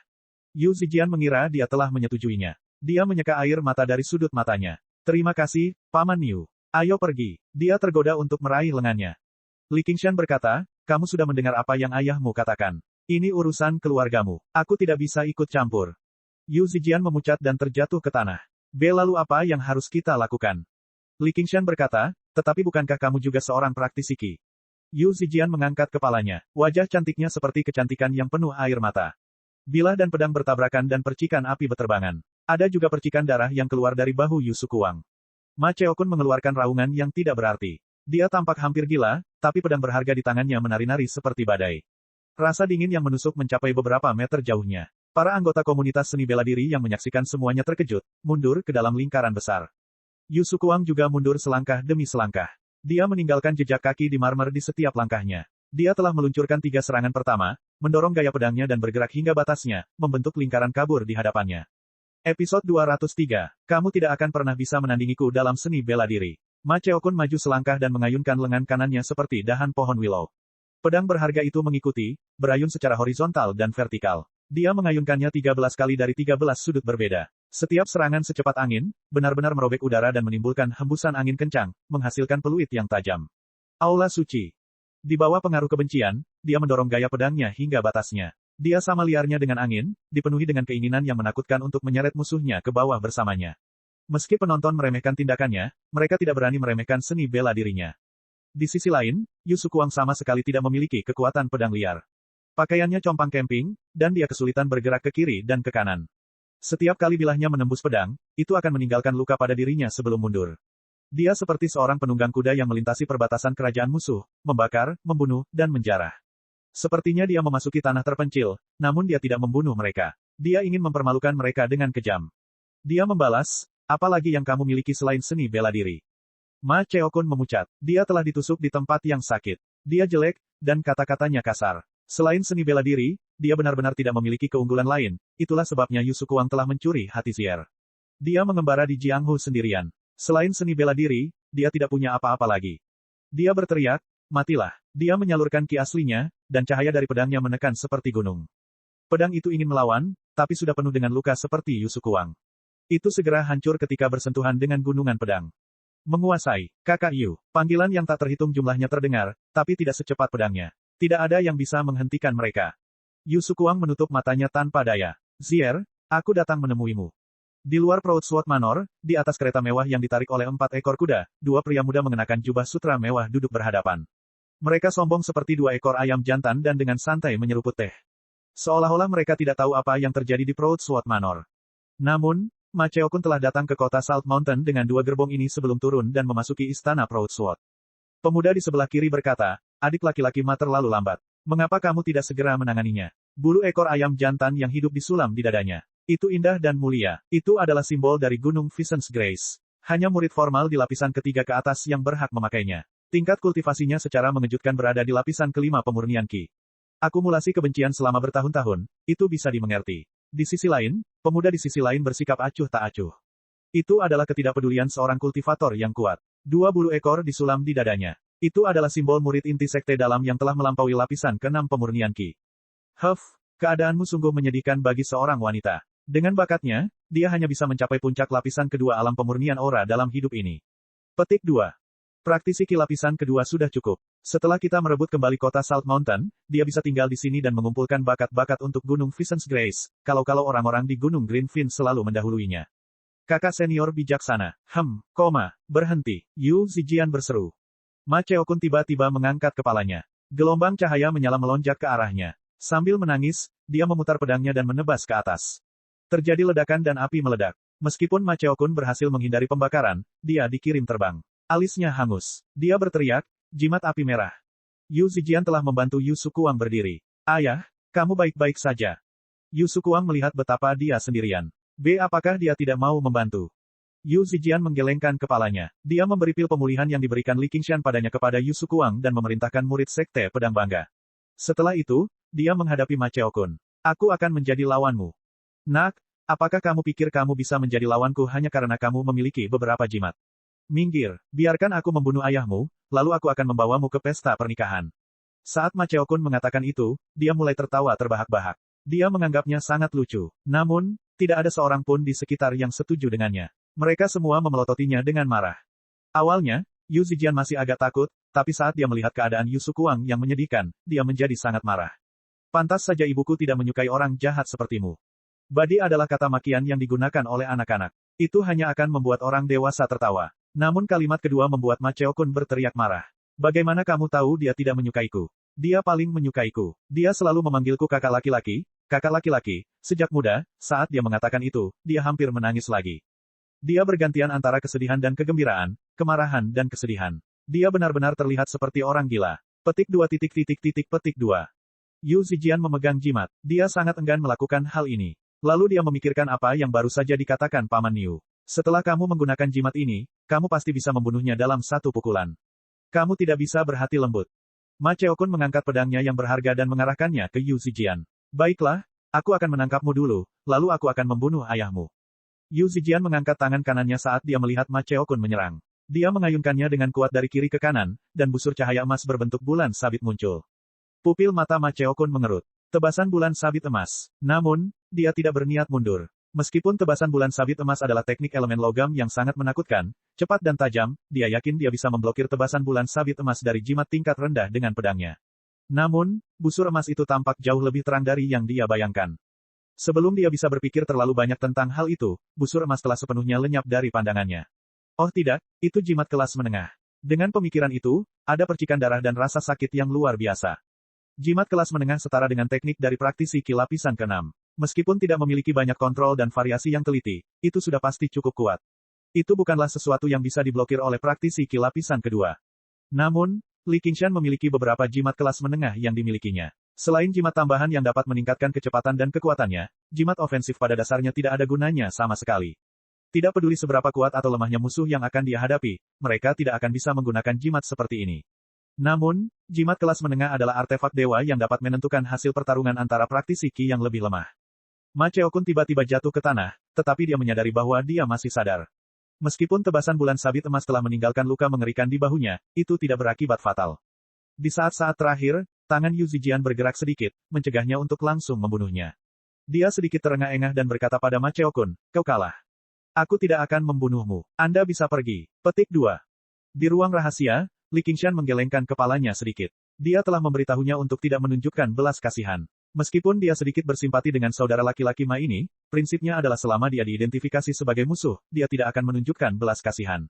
S1: Yu Zijian mengira dia telah menyetujuinya. Dia menyeka air mata dari sudut matanya. Terima kasih, Paman Niu. Ayo pergi. Dia tergoda untuk meraih lengannya. Li Qingshan berkata, kamu sudah mendengar apa yang ayahmu katakan. Ini urusan keluargamu. Aku tidak bisa ikut campur. Yu Zijian memucat dan terjatuh ke tanah. Lalu apa yang harus kita lakukan? Li Qingshan berkata, tetapi bukankah kamu juga seorang praktisi Qi? Yu Zijian mengangkat kepalanya. Wajah cantiknya seperti kecantikan yang penuh air mata. Bilah dan pedang bertabrakan dan percikan api beterbangan. Ada juga percikan darah yang keluar dari bahu Yu Sukuang. Ma Cheokun mengeluarkan raungan yang tidak berarti. Dia tampak hampir gila, tapi pedang berharga di tangannya menari-nari seperti badai. Rasa dingin yang menusuk mencapai beberapa meter jauhnya. Para anggota komunitas seni bela diri yang menyaksikan semuanya terkejut, mundur ke dalam lingkaran besar. Yu Sukuang juga mundur selangkah demi selangkah. Dia meninggalkan jejak kaki di marmer di setiap langkahnya. Dia telah meluncurkan 3 serangan pertama, mendorong gaya pedangnya dan bergerak hingga batasnya, membentuk lingkaran kabur di hadapannya. Episode 203. Kamu tidak akan pernah bisa menandingiku dalam seni bela diri. Ma Cheokun maju selangkah dan mengayunkan lengan kanannya seperti dahan pohon willow. Pedang berharga itu mengikuti, berayun secara horizontal dan vertikal. Dia mengayunkannya 13 kali dari 13 sudut berbeda. Setiap serangan secepat angin, benar-benar merobek udara dan menimbulkan hembusan angin kencang, menghasilkan peluit yang tajam. Aula suci. Di bawah pengaruh kebencian, dia mendorong gaya pedangnya hingga batasnya. Dia sama liarnya dengan angin, dipenuhi dengan keinginan yang menakutkan untuk menyeret musuhnya ke bawah bersamanya. Meski penonton meremehkan tindakannya, mereka tidak berani meremehkan seni bela dirinya. Di sisi lain, Yu Sukuang sama sekali tidak memiliki kekuatan pedang liar. Pakaiannya compang camping, dan dia kesulitan bergerak ke kiri dan ke kanan. Setiap kali bilahnya menembus pedang, itu akan meninggalkan luka pada dirinya sebelum mundur. Dia seperti seorang penunggang kuda yang melintasi perbatasan kerajaan musuh, membakar, membunuh, dan menjarah. Sepertinya dia memasuki tanah terpencil, namun dia tidak membunuh mereka. Dia ingin mempermalukan mereka dengan kejam. Dia membalas, apalagi yang kamu miliki selain seni bela diri? Ma Cheokun memucat. Dia telah ditusuk di tempat yang sakit. Dia jelek, dan kata-katanya kasar. Selain seni bela diri, dia benar-benar tidak memiliki keunggulan lain, itulah sebabnya Yu Sukuang telah mencuri hati Zier. Dia mengembara di Jianghu sendirian. Selain seni bela diri, dia tidak punya apa-apa lagi. Dia berteriak, matilah. Dia menyalurkan ki aslinya, dan cahaya dari pedangnya menekan seperti gunung. Pedang itu ingin melawan, tapi sudah penuh dengan luka seperti Yu Sukuang. Itu segera hancur ketika bersentuhan dengan gunungan pedang. Menguasai, kakak Yu. Panggilan yang tak terhitung jumlahnya terdengar, tapi tidak secepat pedangnya. Tidak ada yang bisa menghentikan mereka. Yu Sukuang menutup matanya tanpa daya. Zier, aku datang menemuimu. Di luar Proudsword Manor, di atas kereta mewah yang ditarik oleh 4 ekor kuda, 2 pria muda mengenakan jubah sutra mewah duduk berhadapan. Mereka sombong seperti 2 ekor ayam jantan dan dengan santai menyeruput teh. Seolah-olah mereka tidak tahu apa yang terjadi di Proudsword Manor. Namun, Ma Cheokun telah datang ke kota Salt Mountain dengan 2 gerbong ini sebelum turun dan memasuki istana Proudsword. Pemuda di sebelah kiri berkata, adik laki-laki Ma terlalu lambat. Mengapa kamu tidak segera menanganinya? Bulu ekor ayam jantan yang hidup disulam di dadanya. Itu indah dan mulia. Itu adalah simbol dari Gunung Vincent's Grace. Hanya murid formal di lapisan ketiga ke atas yang berhak memakainya. Tingkat kultivasinya secara mengejutkan berada di lapisan kelima pemurnian Qi. Akumulasi kebencian selama bertahun-tahun, itu bisa dimengerti. Di sisi lain, pemuda di sisi lain bersikap acuh tak acuh. Itu adalah ketidakpedulian seorang kultivator yang kuat. 2 bulu ekor disulam di dadanya. Itu adalah simbol murid inti sekte dalam yang telah melampaui lapisan ke-6 pemurnian Qi. Keadaanmu sungguh menyedihkan bagi seorang wanita. Dengan bakatnya, dia hanya bisa mencapai puncak lapisan kedua alam pemurnian aura dalam hidup ini. Petik 2. Praktisi Qi lapisan kedua sudah cukup. Setelah kita merebut kembali kota Salt Mountain, dia bisa tinggal di sini dan mengumpulkan bakat-bakat untuk Gunung Vincent's Grace, kalau orang-orang di Gunung Green Fin selalu mendahuluinya. Kakak senior bijaksana. Berhenti. Yu Zijian berseru. Ma Cheokun tiba-tiba mengangkat kepalanya. Gelombang cahaya menyala melonjak ke arahnya. Sambil menangis, dia memutar pedangnya dan menebas ke atas. Terjadi ledakan dan api meledak. Meskipun Ma Cheokun berhasil menghindari pembakaran, dia dikirim terbang. Alisnya hangus. Dia berteriak, jimat api merah. Yu Zijian telah membantu Yu Sukuang berdiri. Ayah, kamu baik-baik saja. Yu Sukuang melihat betapa dia sendirian. Apakah dia tidak mau membantu? Yu Zijian menggelengkan kepalanya. Dia memberi pil pemulihan yang diberikan Li Qingshan padanya kepada Yu Sukuang dan memerintahkan murid sekte pedang bangga. Setelah itu, dia menghadapi Ma Cheokun. Aku akan menjadi lawanmu. Nak, apakah kamu pikir kamu bisa menjadi lawanku hanya karena kamu memiliki beberapa jimat? Minggir, biarkan aku membunuh ayahmu, lalu aku akan membawamu ke pesta pernikahan. Saat Ma Cheokun mengatakan itu, dia mulai tertawa terbahak-bahak. Dia menganggapnya sangat lucu. Namun, tidak ada seorang pun di sekitar yang setuju dengannya. Mereka semua memelototinya dengan marah. Awalnya, Yu Zijian masih agak takut, tapi saat dia melihat keadaan Yu Sukuang yang menyedihkan, dia menjadi sangat marah. Pantas saja ibuku tidak menyukai orang jahat sepertimu. Badi adalah kata makian yang digunakan oleh anak-anak. Itu hanya akan membuat orang dewasa tertawa. Namun kalimat kedua membuat Ma Cheokun berteriak marah. Bagaimana kamu tahu dia tidak menyukaiku? Dia paling menyukaiku. Dia selalu memanggilku kakak laki-laki, sejak muda. Saat dia mengatakan itu, dia hampir menangis lagi. Dia bergantian antara kesedihan dan kegembiraan, kemarahan dan kesedihan. Dia benar-benar terlihat seperti orang gila. Petik 2. Yu Zijian memegang jimat. Dia sangat enggan melakukan hal ini. Lalu dia memikirkan apa yang baru saja dikatakan Paman Niu. Setelah kamu menggunakan jimat ini, kamu pasti bisa membunuhnya dalam satu pukulan. Kamu tidak bisa berhati lembut. Ma Cheokun mengangkat pedangnya yang berharga dan mengarahkannya ke Yu Zijian. Baiklah, aku akan menangkapmu dulu, lalu aku akan membunuh ayahmu. Yu Zijian mengangkat tangan kanannya saat dia melihat Ma Cheokun menyerang. Dia mengayunkannya dengan kuat dari kiri ke kanan, dan busur cahaya emas berbentuk bulan sabit muncul. Pupil mata Ma Cheokun mengerut. Tebasan bulan sabit emas. Namun, dia tidak berniat mundur. Meskipun tebasan bulan sabit emas adalah teknik elemen logam yang sangat menakutkan, cepat dan tajam, dia yakin dia bisa memblokir tebasan bulan sabit emas dari jimat tingkat rendah dengan pedangnya. Namun, busur emas itu tampak jauh lebih terang dari yang dia bayangkan. Sebelum dia bisa berpikir terlalu banyak tentang hal itu, busur emas telah sepenuhnya lenyap dari pandangannya. Oh tidak, itu jimat kelas menengah. Dengan pemikiran itu, ada percikan darah dan rasa sakit yang luar biasa. Jimat kelas menengah setara dengan teknik dari praktisi Ki lapisan ke-6. Meskipun tidak memiliki banyak kontrol dan variasi yang teliti, itu sudah pasti cukup kuat. Itu bukanlah sesuatu yang bisa diblokir oleh praktisi Ki lapisan kedua. Namun, Li Qingshan memiliki beberapa jimat kelas menengah yang dimilikinya. Selain jimat tambahan yang dapat meningkatkan kecepatan dan kekuatannya, jimat ofensif pada dasarnya tidak ada gunanya sama sekali. Tidak peduli seberapa kuat atau lemahnya musuh yang akan dia hadapi, mereka tidak akan bisa menggunakan jimat seperti ini. Namun, jimat kelas menengah adalah artefak dewa yang dapat menentukan hasil pertarungan antara praktisi Ki yang lebih lemah. Ma Cheokun tiba-tiba jatuh ke tanah, tetapi dia menyadari bahwa dia masih sadar. Meskipun tebasan bulan sabit emas telah meninggalkan luka mengerikan di bahunya, itu tidak berakibat fatal. Di saat-saat terakhir, tangan Yu Zijian bergerak sedikit, mencegahnya untuk langsung membunuhnya. Dia sedikit terengah-engah dan berkata pada Ma Cheokun, kau kalah. Aku tidak akan membunuhmu. Anda bisa pergi. Petik 2. Di ruang rahasia, Li Qingshan menggelengkan kepalanya sedikit. Dia telah memberitahunya untuk tidak menunjukkan belas kasihan. Meskipun dia sedikit bersimpati dengan saudara laki-laki Ma ini, prinsipnya adalah selama dia diidentifikasi sebagai musuh, dia tidak akan menunjukkan belas kasihan.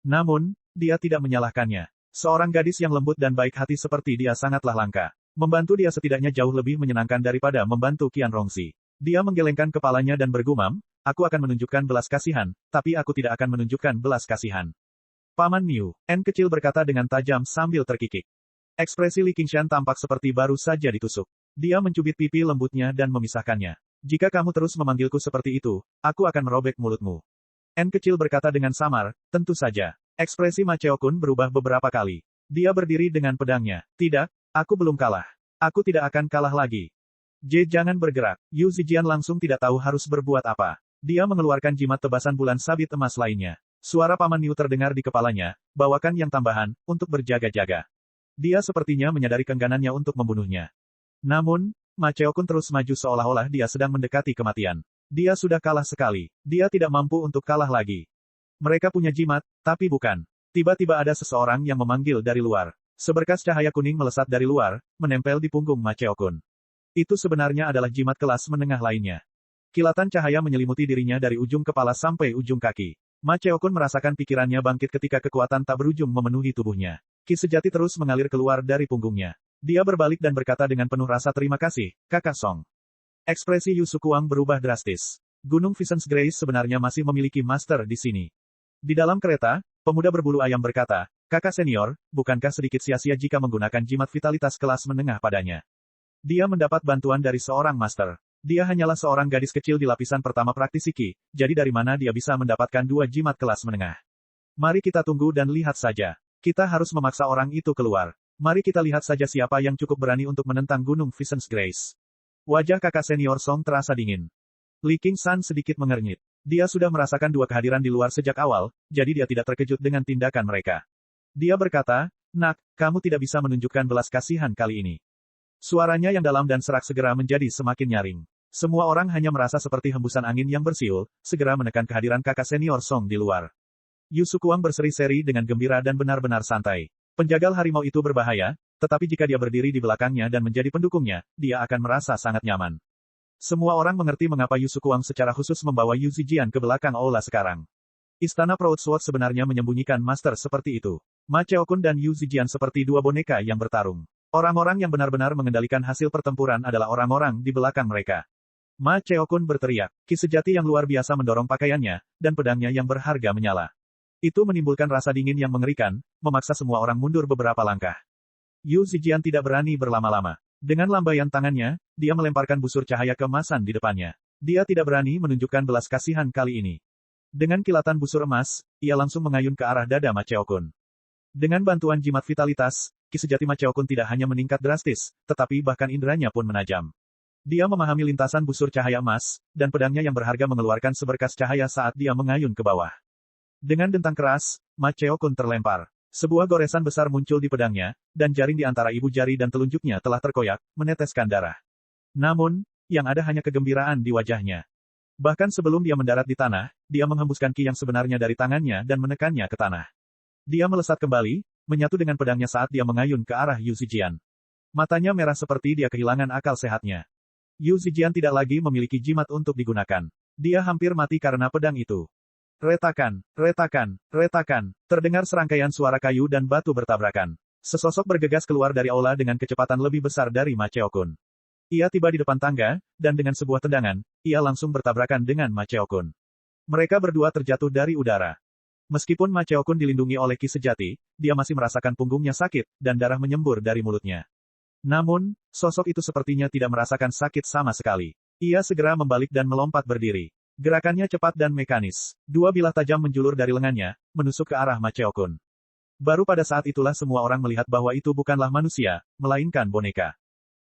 S1: Namun, dia tidak menyalahkannya. Seorang gadis yang lembut dan baik hati seperti dia sangatlah langka. Membantu dia setidaknya jauh lebih menyenangkan daripada membantu Qian Rongxi. Dia menggelengkan kepalanya dan bergumam, aku akan menunjukkan belas kasihan, tapi aku tidak akan menunjukkan belas kasihan. Paman Niu, N kecil berkata dengan tajam sambil terkikik. Ekspresi Li Qingshan tampak seperti baru saja ditusuk. Dia mencubit pipi lembutnya dan memisahkannya. Jika kamu terus memanggilku seperti itu, aku akan merobek mulutmu. N kecil berkata dengan samar, tentu saja. Ekspresi Ma Cheokun berubah beberapa kali. Dia berdiri dengan pedangnya. Tidak, aku belum kalah. Aku tidak akan kalah lagi. Jangan bergerak. Yu Zijian langsung tidak tahu harus berbuat apa. Dia mengeluarkan jimat tebasan bulan sabit emas lainnya. Suara Paman Niu terdengar di kepalanya, bawakan yang tambahan, untuk berjaga-jaga. Dia sepertinya menyadari keengganannya untuk membunuhnya. Namun, Ma Cheokun terus maju seolah-olah dia sedang mendekati kematian. Dia sudah kalah sekali. Dia tidak mampu untuk kalah lagi. Mereka punya jimat, tapi bukan. Tiba-tiba ada seseorang yang memanggil dari luar. Seberkas cahaya kuning melesat dari luar, menempel di punggung Ma Cheokun. Itu sebenarnya adalah jimat kelas menengah lainnya. Kilatan cahaya menyelimuti dirinya dari ujung kepala sampai ujung kaki. Ma Cheokun merasakan pikirannya bangkit ketika kekuatan tak berujung memenuhi tubuhnya. Ki sejati terus mengalir keluar dari punggungnya. Dia berbalik dan berkata dengan penuh rasa terima kasih, Kakak Song. Ekspresi Yu Sukuang berubah drastis. Gunung Visions Grace sebenarnya masih memiliki master di sini. Di dalam kereta, pemuda berbulu ayam berkata, Kakak senior, bukankah sedikit sia-sia jika menggunakan jimat vitalitas kelas menengah padanya? Dia mendapat bantuan dari seorang master. Dia hanyalah seorang gadis kecil di lapisan pertama praktisi Qi, jadi dari mana dia bisa mendapatkan 2 jimat kelas menengah? Mari kita tunggu dan lihat saja. Kita harus memaksa orang itu keluar. Mari kita lihat saja siapa yang cukup berani untuk menentang Gunung Visions Grace. Wajah kakak senior Song terasa dingin. Li Qingshan sedikit mengernyit. Dia sudah merasakan 2 kehadiran di luar sejak awal, jadi dia tidak terkejut dengan tindakan mereka. Dia berkata, Nak, kamu tidak bisa menunjukkan belas kasihan kali ini. Suaranya yang dalam dan serak segera menjadi semakin nyaring. Semua orang hanya merasa seperti hembusan angin yang bersiul, segera menekan kehadiran kakak senior Song di luar. Yu Sukuang berseri-seri dengan gembira dan benar-benar santai. Penjagal harimau itu berbahaya, tetapi jika dia berdiri di belakangnya dan menjadi pendukungnya, dia akan merasa sangat nyaman. Semua orang mengerti mengapa Yu Sukuang secara khusus membawa Yu Zijian ke belakang aula sekarang. Istana Proud-Sword sebenarnya menyembunyikan master seperti itu. Ma Cheokun dan Yu Zijian seperti 2 boneka yang bertarung. Orang-orang yang benar-benar mengendalikan hasil pertempuran adalah orang-orang di belakang mereka. Ma Cheokun berteriak, Ki sejati yang luar biasa mendorong pakaiannya, dan pedangnya yang berharga menyala. Itu menimbulkan rasa dingin yang mengerikan, memaksa semua orang mundur beberapa langkah. Yu Zijian tidak berani berlama-lama. Dengan lambaian tangannya, dia melemparkan busur cahaya keemasan di depannya. Dia tidak berani menunjukkan belas kasihan kali ini. Dengan kilatan busur emas, ia langsung mengayun ke arah dada Ma Cheokun. Dengan bantuan jimat vitalitas, Ki sejati Ma Cheokun tidak hanya meningkat drastis, tetapi bahkan inderanya pun menajam. Dia memahami lintasan busur cahaya emas, dan pedangnya yang berharga mengeluarkan seberkas cahaya saat dia mengayun ke bawah. Dengan dentang keras, Ma Cheokun terlempar. Sebuah goresan besar muncul di pedangnya, dan jaring di antara ibu jari dan telunjuknya telah terkoyak, meneteskan darah. Namun, yang ada hanya kegembiraan di wajahnya. Bahkan sebelum dia mendarat di tanah, dia menghembuskan ki yang sebenarnya dari tangannya dan menekannya ke tanah. Dia melesat kembali, menyatu dengan pedangnya saat dia mengayun ke arah Yu Zijian. Matanya merah seperti dia kehilangan akal sehatnya. Yu Zijian tidak lagi memiliki jimat untuk digunakan. Dia hampir mati karena pedang itu. Retakan, retakan, retakan, terdengar serangkaian suara kayu dan batu bertabrakan. Sesosok bergegas keluar dari aula dengan kecepatan lebih besar dari Ma Cheokun. Ia tiba di depan tangga, dan dengan sebuah tendangan, ia langsung bertabrakan dengan Ma Cheokun. Mereka berdua terjatuh dari udara. Meskipun Ma Cheokun dilindungi oleh ki sejati, dia masih merasakan punggungnya sakit, dan darah menyembur dari mulutnya. Namun, sosok itu sepertinya tidak merasakan sakit sama sekali. Ia segera membalik dan melompat berdiri. Gerakannya cepat dan mekanis. 2 bilah tajam menjulur dari lengannya, menusuk ke arah Ma Cheokun. Baru pada saat itulah semua orang melihat bahwa itu bukanlah manusia, melainkan boneka.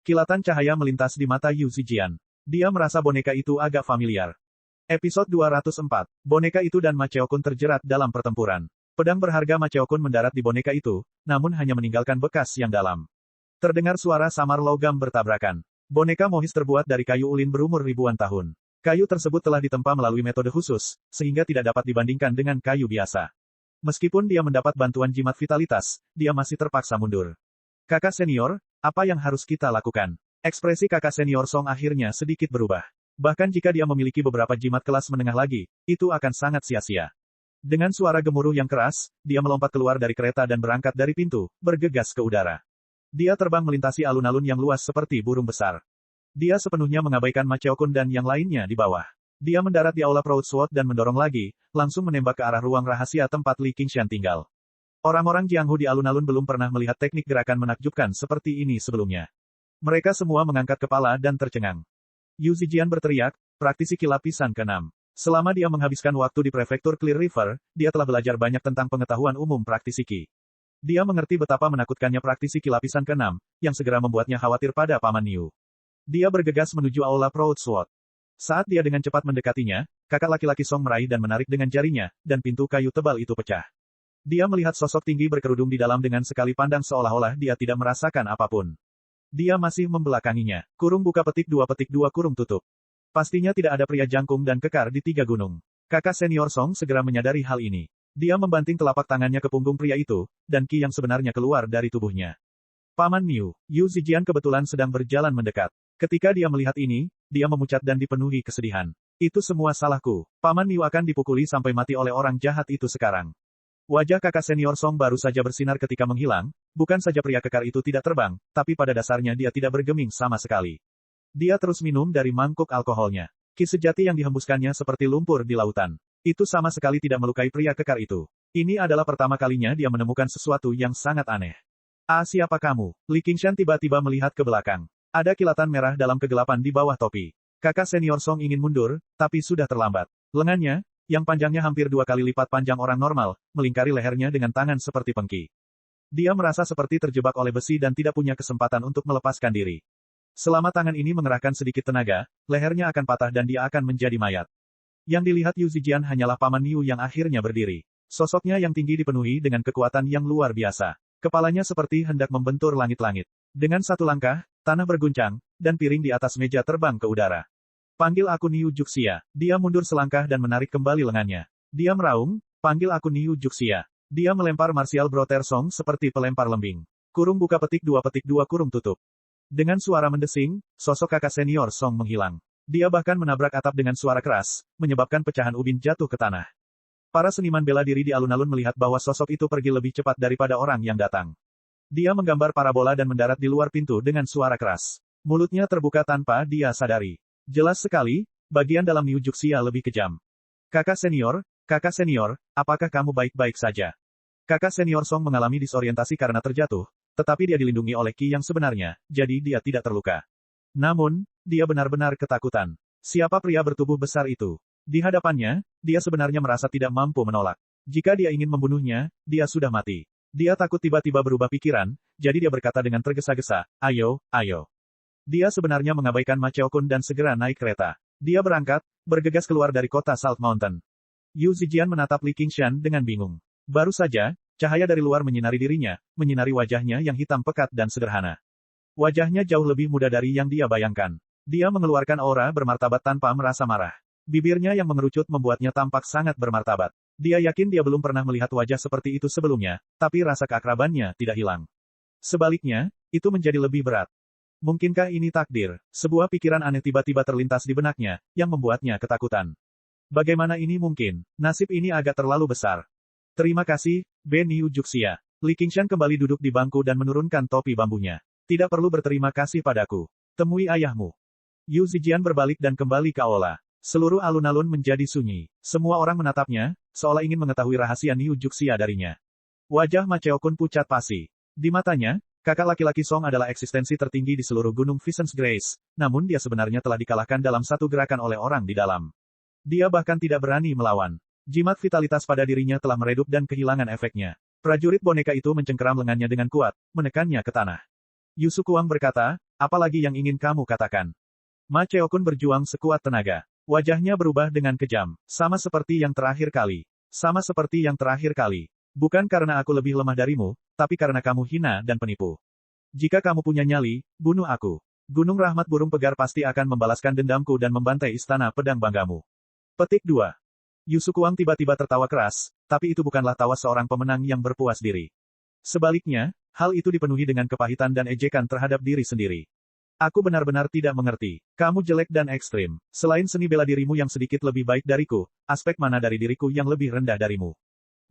S1: Kilatan cahaya melintas di mata Yu Zijian. Dia merasa boneka itu agak familiar. Episode 204. Boneka itu dan Ma Cheokun terjerat dalam pertempuran. Pedang berharga Ma Cheokun mendarat di boneka itu, namun hanya meninggalkan bekas yang dalam. Terdengar suara samar logam bertabrakan. Boneka mohis terbuat dari kayu ulin berumur ribuan tahun. Kayu tersebut telah ditempa melalui metode khusus, sehingga tidak dapat dibandingkan dengan kayu biasa. Meskipun dia mendapat bantuan jimat vitalitas, dia masih terpaksa mundur. Kakak senior, apa yang harus kita lakukan? Ekspresi kakak senior Song akhirnya sedikit berubah. Bahkan jika dia memiliki beberapa jimat kelas menengah lagi, itu akan sangat sia-sia. Dengan suara gemuruh yang keras, dia melompat keluar dari kereta dan berangkat dari pintu, bergegas ke udara. Dia terbang melintasi alun-alun yang luas seperti burung besar. Dia sepenuhnya mengabaikan Ma Cheokun dan yang lainnya di bawah. Dia mendarat di aula Proud-Sword dan mendorong lagi, langsung menembak ke arah ruang rahasia tempat Li Qingshan tinggal. Orang-orang Jianghu di alun-alun belum pernah melihat teknik gerakan menakjubkan seperti ini sebelumnya. Mereka semua mengangkat kepala dan tercengang. Yu Zijian berteriak, praktisi ki lapisan ke-6. Selama dia menghabiskan waktu di prefektur Clear River, dia telah belajar banyak tentang pengetahuan umum praktisi ki. Dia mengerti betapa menakutkannya praktisi ki lapisan ke-6, yang segera membuatnya khawatir pada Paman Niu. Dia bergegas menuju aula Proud-Sword. Saat dia dengan cepat mendekatinya, kakak laki-laki Song meraih dan menarik dengan jarinya, dan pintu kayu tebal itu pecah. Dia melihat sosok tinggi berkerudung di dalam dengan sekali pandang seolah-olah dia tidak merasakan apapun. Dia masih membelakanginya. Kurung buka petik 2 kurung tutup. Pastinya tidak ada pria jangkung dan kekar di 3 gunung. Kakak senior Song segera menyadari hal ini. Dia membanting telapak tangannya ke punggung pria itu, dan ki yang sebenarnya keluar dari tubuhnya. Paman Niu, Yu Zijian kebetulan sedang berjalan mendekat. Ketika dia melihat ini, dia memucat dan dipenuhi kesedihan. Itu semua salahku. Paman Niu akan dipukuli sampai mati oleh orang jahat itu sekarang. Wajah kakak senior Song baru saja bersinar ketika menghilang, bukan saja pria kekar itu tidak terbang, tapi pada dasarnya dia tidak bergeming sama sekali. Dia terus minum dari mangkuk alkoholnya. Ki sejati yang dihembuskannya seperti lumpur di lautan. Itu sama sekali tidak melukai pria kekar itu. Ini adalah pertama kalinya dia menemukan sesuatu yang sangat aneh. Ah, siapa kamu? Li Qingshan tiba-tiba melihat ke belakang. Ada kilatan merah dalam kegelapan di bawah topi. Kakak senior Song ingin mundur, tapi sudah terlambat. Lengannya, yang panjangnya hampir 2 kali lipat panjang orang normal, melingkari lehernya dengan tangan seperti pengki. Dia merasa seperti terjebak oleh besi dan tidak punya kesempatan untuk melepaskan diri. Selama tangan ini mengerahkan sedikit tenaga, lehernya akan patah dan dia akan menjadi mayat. Yang dilihat Yu Zijian hanyalah Paman Niu yang akhirnya berdiri. Sosoknya yang tinggi dipenuhi dengan kekuatan yang luar biasa. Kepalanya seperti hendak membentur langit-langit. Dengan satu langkah, tanah berguncang, dan piring di atas meja terbang ke udara. Panggil aku Niu Juxia. Dia mundur selangkah dan menarik kembali lengannya. Dia meraung, panggil aku Niu Juxia. Dia melempar martial Brother Song seperti pelempar lembing. Kurung buka petik 2 kurung tutup. Dengan suara mendesing, sosok kakak senior Song menghilang. Dia bahkan menabrak atap dengan suara keras, menyebabkan pecahan ubin jatuh ke tanah. Para seniman bela diri di alun-alun melihat bahwa sosok itu pergi lebih cepat daripada orang yang datang. Dia menggambar parabola dan mendarat di luar pintu dengan suara keras. Mulutnya terbuka tanpa dia sadari. Jelas sekali, bagian dalam Niu Juxia lebih kejam. Kakak senior, apakah kamu baik-baik saja? Kakak senior Song mengalami disorientasi karena terjatuh, tetapi dia dilindungi oleh Ki yang sebenarnya, jadi dia tidak terluka. Namun, dia benar-benar ketakutan. Siapa pria bertubuh besar itu? Di hadapannya, dia sebenarnya merasa tidak mampu menolak. Jika dia ingin membunuhnya, dia sudah mati. Dia takut tiba-tiba berubah pikiran, jadi dia berkata dengan tergesa-gesa, ayo. Dia sebenarnya mengabaikan Ma Cheokun dan segera naik kereta. Dia berangkat, bergegas keluar dari kota Salt Mountain. Yu Zijian menatap Li Qingshan dengan bingung. Baru saja, cahaya dari luar menyinari dirinya, menyinari wajahnya yang hitam pekat dan sederhana. Wajahnya jauh lebih muda dari yang dia bayangkan. Dia mengeluarkan aura bermartabat tanpa merasa marah. Bibirnya yang mengerucut membuatnya tampak sangat bermartabat. Dia yakin dia belum pernah melihat wajah seperti itu sebelumnya, tapi rasa keakrabannya tidak hilang. Sebaliknya, itu menjadi lebih berat. Mungkinkah ini takdir? Sebuah pikiran aneh tiba-tiba terlintas di benaknya, yang membuatnya ketakutan. Bagaimana ini mungkin? Nasib ini agak terlalu besar. Terima kasih, Ben Niu Juxia. Li Qingshan kembali duduk di bangku dan menurunkan topi bambunya. Tidak perlu berterima kasih padaku. Temui ayahmu. Yu Zijian berbalik dan kembali ke aula. Seluruh alun-alun menjadi sunyi. Semua orang menatapnya, seolah ingin mengetahui rahasia Niu Juxia darinya. Wajah Ma Cheokun pucat pasi. Di matanya, kakak laki-laki Song adalah eksistensi tertinggi di seluruh gunung Visions Grace, namun dia sebenarnya telah dikalahkan dalam satu gerakan oleh orang di dalam. Dia bahkan tidak berani melawan. Jimat vitalitas pada dirinya telah meredup dan kehilangan efeknya. Prajurit boneka itu mencengkeram lengannya dengan kuat, menekannya ke tanah. Yu Sukuang berkata, apalagi yang ingin kamu katakan? Ma Cheokun berjuang sekuat tenaga. Wajahnya berubah dengan kejam, sama seperti yang terakhir kali. Bukan karena aku lebih lemah darimu, tapi karena kamu hina dan penipu. Jika kamu punya nyali, bunuh aku. Gunung Rahmat Burung Pegar pasti akan membalaskan dendamku dan membantai istana pedang banggamu. Petik 2. Yu Sukuang tiba-tiba tertawa keras, tapi itu bukanlah tawa seorang pemenang yang berpuas diri. Sebaliknya, hal itu dipenuhi dengan kepahitan dan ejekan terhadap diri sendiri. Aku benar-benar tidak mengerti. Kamu jelek dan ekstrim. Selain seni bela dirimu yang sedikit lebih baik dariku, aspek mana dari diriku yang lebih rendah darimu?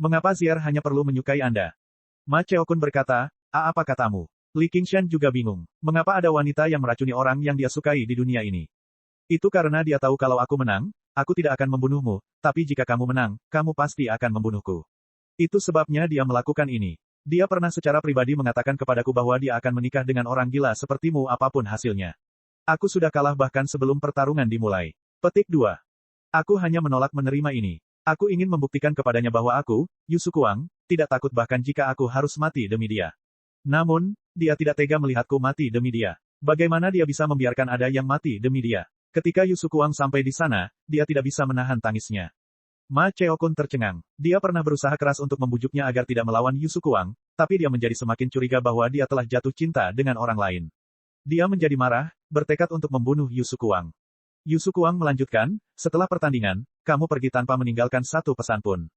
S1: Mengapa Zier hanya perlu menyukai Anda? Ma Cheokun berkata, apa katamu? Li Qingshan juga bingung. Mengapa ada wanita yang meracuni orang yang dia sukai di dunia ini? Itu karena dia tahu kalau aku menang, aku tidak akan membunuhmu, tapi jika kamu menang, kamu pasti akan membunuhku. Itu sebabnya dia melakukan ini. Dia pernah secara pribadi mengatakan kepadaku bahwa dia akan menikah dengan orang gila sepertimu apapun hasilnya. Aku sudah kalah bahkan sebelum pertarungan dimulai. Petik 2. Aku hanya menolak menerima ini. Aku ingin membuktikan kepadanya bahwa aku, Yu Sukuang, tidak takut bahkan jika aku harus mati demi dia. Namun, dia tidak tega melihatku mati demi dia. Bagaimana dia bisa membiarkan ada yang mati demi dia? Ketika Yu Sukuang sampai di sana, dia tidak bisa menahan tangisnya. Ma Cheokun tercengang. Dia pernah berusaha keras untuk membujuknya agar tidak melawan Yu Sukuang, tapi dia menjadi semakin curiga bahwa dia telah jatuh cinta dengan orang lain. Dia menjadi marah, bertekad untuk membunuh Yu Sukuang. Yu Sukuang melanjutkan, setelah pertandingan, kamu pergi tanpa meninggalkan satu pesan pun.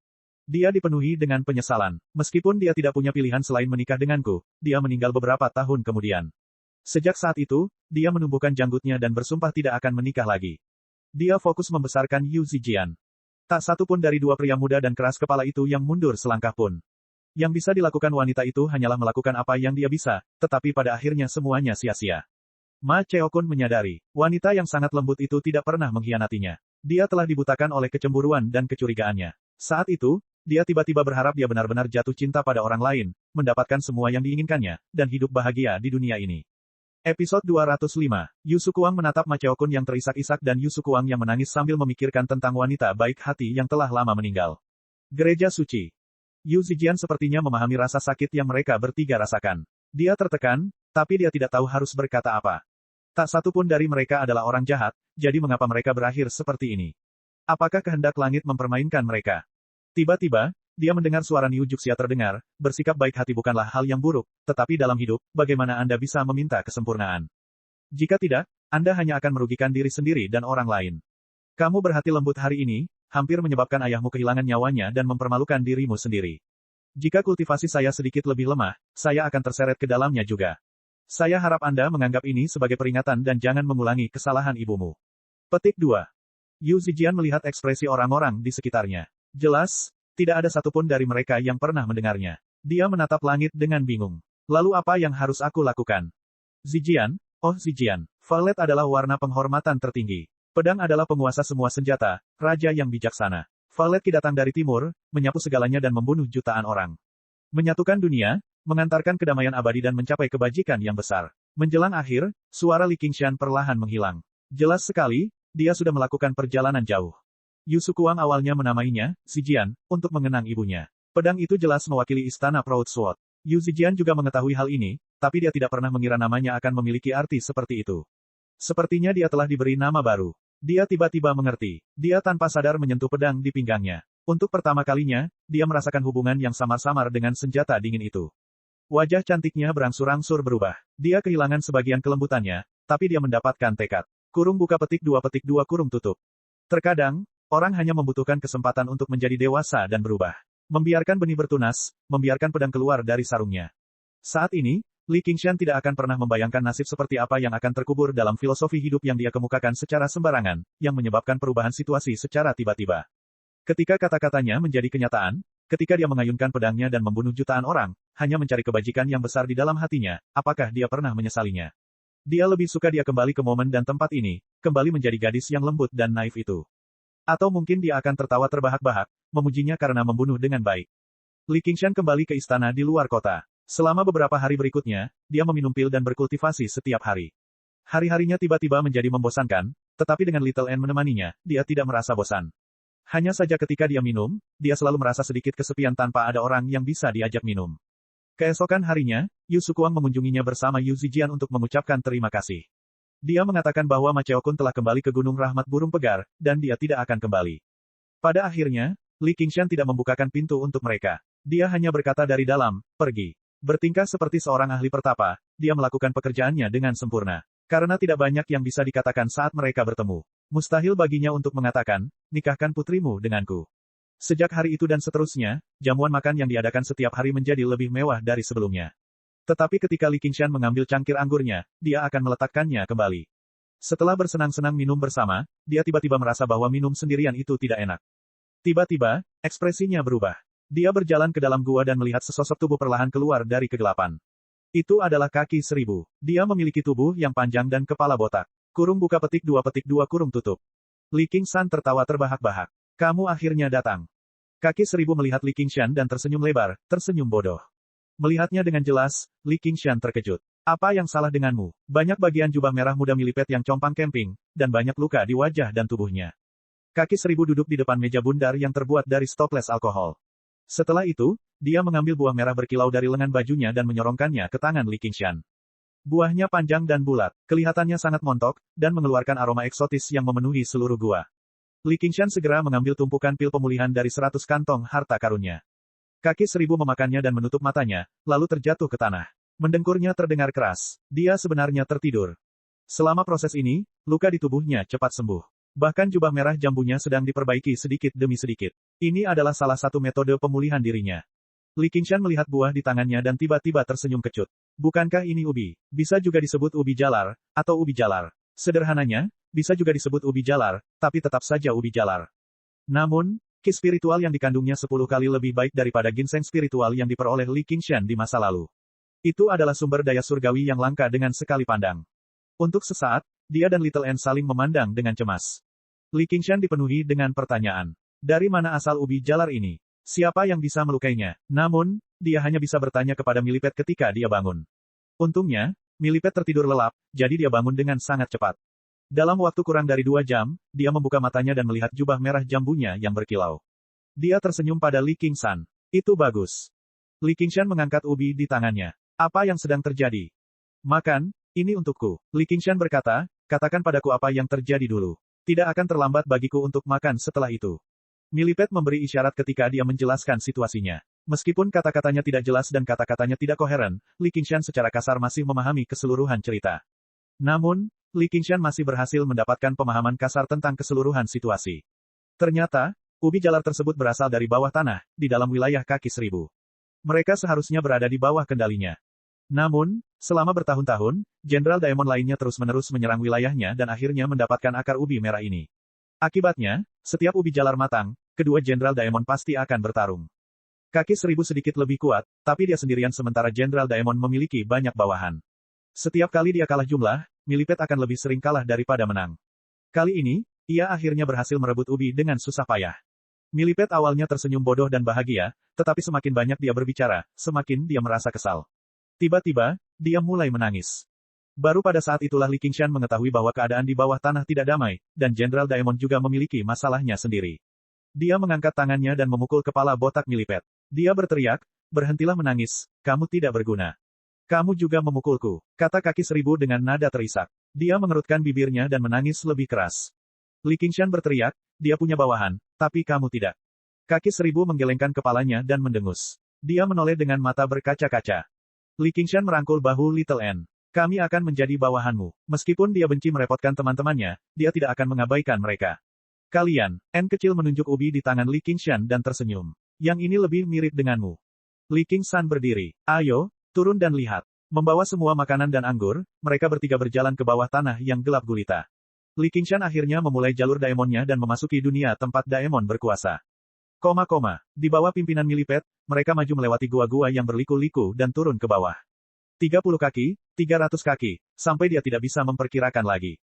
S1: Dia dipenuhi dengan penyesalan. Meskipun dia tidak punya pilihan selain menikah denganku, dia meninggal beberapa tahun kemudian. Sejak saat itu, dia menumbuhkan janggutnya dan bersumpah tidak akan menikah lagi. Dia fokus membesarkan Yu Zijian. Tak satu pun dari dua pria muda dan keras kepala itu yang mundur selangkah pun. Yang bisa dilakukan wanita itu hanyalah melakukan apa yang dia bisa, tetapi pada akhirnya semuanya sia-sia. Ma Cheokun menyadari, wanita yang sangat lembut itu tidak pernah mengkhianatinya. Dia telah dibutakan oleh kecemburuan dan kecurigaannya. Saat itu, dia tiba-tiba berharap dia benar-benar jatuh cinta pada orang lain, mendapatkan semua yang diinginkannya, dan hidup bahagia di dunia ini. Episode 205, Yusukuang menatap Ma Cheokun yang terisak-isak dan Yusukuang yang menangis sambil memikirkan tentang wanita baik hati yang telah lama meninggal. Gereja Suci. Yu Zijian sepertinya memahami rasa sakit yang mereka bertiga rasakan. Dia tertekan, tapi dia tidak tahu harus berkata apa. Tak satu pun dari mereka adalah orang jahat, jadi mengapa mereka berakhir seperti ini? Apakah kehendak langit mempermainkan mereka? Tiba-tiba, dia mendengar suara Niu Juxia terdengar, bersikap baik hati bukanlah hal yang buruk, tetapi dalam hidup, bagaimana Anda bisa meminta kesempurnaan? Jika tidak, Anda hanya akan merugikan diri sendiri dan orang lain. Kamu berhati lembut hari ini, hampir menyebabkan ayahmu kehilangan nyawanya dan mempermalukan dirimu sendiri. Jika kultivasi saya sedikit lebih lemah, saya akan terseret ke dalamnya juga. Saya harap Anda menganggap ini sebagai peringatan dan jangan mengulangi kesalahan ibumu. Petik 2. Yu Zijian melihat ekspresi orang-orang di sekitarnya. Jelas, tidak ada satupun dari mereka yang pernah mendengarnya. Dia menatap langit dengan bingung. Lalu apa yang harus aku lakukan? Zijian, oh Zijian, violet adalah warna penghormatan tertinggi. Pedang adalah penguasa semua senjata, raja yang bijaksana. Violet datang dari timur, menyapu segalanya dan membunuh jutaan orang. Menyatukan dunia, mengantarkan kedamaian abadi dan mencapai kebajikan yang besar. Menjelang akhir, suara Li Qingshan perlahan menghilang. Jelas sekali, dia sudah melakukan perjalanan jauh. Yusukuang awalnya menamainya, Zijian, untuk mengenang ibunya. Pedang itu jelas mewakili istana Proud Sword. Yu Zijian juga mengetahui hal ini, tapi dia tidak pernah mengira namanya akan memiliki arti seperti itu. Sepertinya dia telah diberi nama baru. Dia tiba-tiba mengerti. Dia tanpa sadar menyentuh pedang di pinggangnya. Untuk pertama kalinya, dia merasakan hubungan yang samar-samar dengan senjata dingin itu. Wajah cantiknya berangsur-angsur berubah. Dia kehilangan sebagian kelembutannya, tapi dia mendapatkan tekad. Kurung buka petik 2 kurung tutup. Terkadang, orang hanya membutuhkan kesempatan untuk menjadi dewasa dan berubah. Membiarkan benih bertunas, membiarkan pedang keluar dari sarungnya. Saat ini, Li Qingshan tidak akan pernah membayangkan nasib seperti apa yang akan terkubur dalam filosofi hidup yang dia kemukakan secara sembarangan, yang menyebabkan perubahan situasi secara tiba-tiba. Ketika kata-katanya menjadi kenyataan, ketika dia mengayunkan pedangnya dan membunuh jutaan orang, hanya mencari kebajikan yang besar di dalam hatinya, apakah dia pernah menyesalinya? Dia lebih suka dia kembali ke momen dan tempat ini, kembali menjadi gadis yang lembut dan naif itu. Atau mungkin dia akan tertawa terbahak-bahak, memujinya karena membunuh dengan baik. Li Qingshan kembali ke istana di luar kota. Selama beberapa hari berikutnya, dia meminum pil dan berkultivasi setiap hari. Hari-harinya tiba-tiba menjadi membosankan, tetapi dengan Little N menemaninya, dia tidak merasa bosan. Hanya saja ketika dia minum, dia selalu merasa sedikit kesepian tanpa ada orang yang bisa diajak minum. Keesokan harinya, Yu Sukuang mengunjunginya bersama Yu Zijian untuk mengucapkan terima kasih. Dia mengatakan bahwa Ma Cheokun telah kembali ke Gunung Rahmat Burung Pegar, dan dia tidak akan kembali. Pada akhirnya, Li Qingshan tidak membukakan pintu untuk mereka. Dia hanya berkata dari dalam, pergi. Bertingkah seperti seorang ahli pertapa, dia melakukan pekerjaannya dengan sempurna. Karena tidak banyak yang bisa dikatakan saat mereka bertemu. Mustahil baginya untuk mengatakan, nikahkan putrimu denganku. Sejak hari itu dan seterusnya, jamuan makan yang diadakan setiap hari menjadi lebih mewah dari sebelumnya. Tetapi ketika Li Qingshan mengambil cangkir anggurnya, dia akan meletakkannya kembali. Setelah bersenang-senang minum bersama, dia tiba-tiba merasa bahwa minum sendirian itu tidak enak. Tiba-tiba, ekspresinya berubah. Dia berjalan ke dalam gua dan melihat sesosok tubuh perlahan keluar dari kegelapan. Itu adalah kaki 1000. Dia memiliki tubuh yang panjang dan kepala botak. Kurung buka petik 2 kurung tutup. Li Qingshan tertawa terbahak-bahak. Kamu akhirnya datang. Kaki 1000 melihat Li Qingshan dan tersenyum lebar, tersenyum bodoh. Melihatnya dengan jelas, Li Qingshan terkejut. Apa yang salah denganmu? Banyak bagian jubah merah muda milipet yang compang camping, dan banyak luka di wajah dan tubuhnya. Kaki 1000 duduk di depan meja bundar yang terbuat dari stoples alkohol. Setelah itu, dia mengambil buah merah berkilau dari lengan bajunya dan menyorongkannya ke tangan Li Qingshan. Buahnya panjang dan bulat, kelihatannya sangat montok, dan mengeluarkan aroma eksotis yang memenuhi seluruh gua. Li Qingshan segera mengambil tumpukan pil pemulihan dari 100 kantong harta karunnya. Kaki 1000 memakannya dan menutup matanya, lalu terjatuh ke tanah. Mendengkurnya terdengar keras. Dia sebenarnya tertidur. Selama proses ini, luka di tubuhnya cepat sembuh. Bahkan jubah merah jambunya sedang diperbaiki sedikit demi sedikit. Ini adalah salah satu metode pemulihan dirinya. Li Qingshan melihat buah di tangannya dan tiba-tiba tersenyum kecut. Bukankah ini ubi? Bisa juga disebut ubi jalar, atau ubi jalar. Sederhananya, bisa juga disebut ubi jalar, tapi tetap saja ubi jalar. Namun, ki spiritual yang dikandungnya 10 kali lebih baik daripada ginseng spiritual yang diperoleh Li Qingshan di masa lalu. Itu adalah sumber daya surgawi yang langka dengan sekali pandang. Untuk sesaat, dia dan Little N saling memandang dengan cemas. Li Qingshan dipenuhi dengan pertanyaan. Dari mana asal ubi jalar ini? Siapa yang bisa melukainya? Namun, dia hanya bisa bertanya kepada Millipede ketika dia bangun. Untungnya, Millipede tertidur lelap, jadi dia bangun dengan sangat cepat. Dalam waktu kurang dari 2 jam, dia membuka matanya dan melihat jubah merah jambunya yang berkilau. Dia tersenyum pada Li Qingshan. Itu bagus. Li Qingshan mengangkat ubi di tangannya. Apa yang sedang terjadi? Makan, ini untukku. Li Qingshan berkata, katakan padaku apa yang terjadi dulu. Tidak akan terlambat bagiku untuk makan setelah itu. Millipede memberi isyarat ketika dia menjelaskan situasinya. Meskipun kata-katanya tidak jelas dan kata-katanya tidak koheren, Li Qingshan secara kasar masih memahami keseluruhan cerita. Namun, Li Qingshan masih berhasil mendapatkan pemahaman kasar tentang keseluruhan situasi. Ternyata, ubi jalar tersebut berasal dari bawah tanah, di dalam wilayah kaki seribu. Mereka seharusnya berada di bawah kendalinya. Namun, selama bertahun-tahun, Jenderal Daemon lainnya terus-menerus menyerang wilayahnya dan akhirnya mendapatkan akar ubi merah ini. Akibatnya, setiap ubi jalar matang, kedua Jenderal Daemon pasti akan bertarung. Kaki seribu sedikit lebih kuat, tapi dia sendirian sementara Jenderal Daemon memiliki banyak bawahan. Setiap kali dia kalah jumlah, Millipede akan lebih sering kalah daripada menang. Kali ini, ia akhirnya berhasil merebut ubi dengan susah payah. Millipede awalnya tersenyum bodoh dan bahagia, tetapi semakin banyak dia berbicara, semakin dia merasa kesal. Tiba-tiba, dia mulai menangis. Baru pada saat itulah Li Qingshan mengetahui bahwa keadaan di bawah tanah tidak damai, dan Jenderal Daemon juga memiliki masalahnya sendiri. Dia mengangkat tangannya dan memukul kepala botak Millipede. Dia berteriak, berhentilah menangis, kamu tidak berguna. Kamu juga memukulku, kata kaki seribu dengan nada terisak. Dia mengerutkan bibirnya dan menangis lebih keras. Li Qingshan berteriak, dia punya bawahan, tapi kamu tidak. Kaki seribu menggelengkan kepalanya dan mendengus. Dia menoleh dengan mata berkaca-kaca. Li Qingshan merangkul bahu Little N. Kami akan menjadi bawahanmu. Meskipun dia benci merepotkan teman-temannya, dia tidak akan mengabaikan mereka. Kalian, N kecil menunjuk ubi di tangan Li Qingshan dan tersenyum. Yang ini lebih mirip denganmu. Li Qingshan berdiri. Ayo, turun dan lihat. Membawa semua makanan dan anggur, mereka bertiga berjalan ke bawah tanah yang gelap gulita. Li Qingshan akhirnya memulai jalur Daemonnya dan memasuki dunia tempat Daemon berkuasa. Di bawah pimpinan Millipede, mereka maju melewati gua-gua yang berliku-liku dan turun ke bawah. 30 kaki, 300 kaki, sampai dia tidak bisa memperkirakan lagi.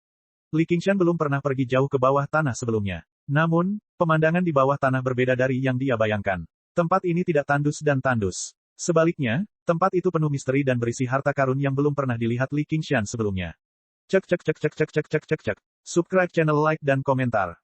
S1: Li Qingshan belum pernah pergi jauh ke bawah tanah sebelumnya. Namun, pemandangan di bawah tanah berbeda dari yang dia bayangkan. Tempat ini tidak tandus dan tandus. Sebaliknya, tempat itu penuh misteri dan berisi harta karun yang belum pernah dilihat Li Qingshan sebelumnya. Cek. Subscribe channel, like dan komentar.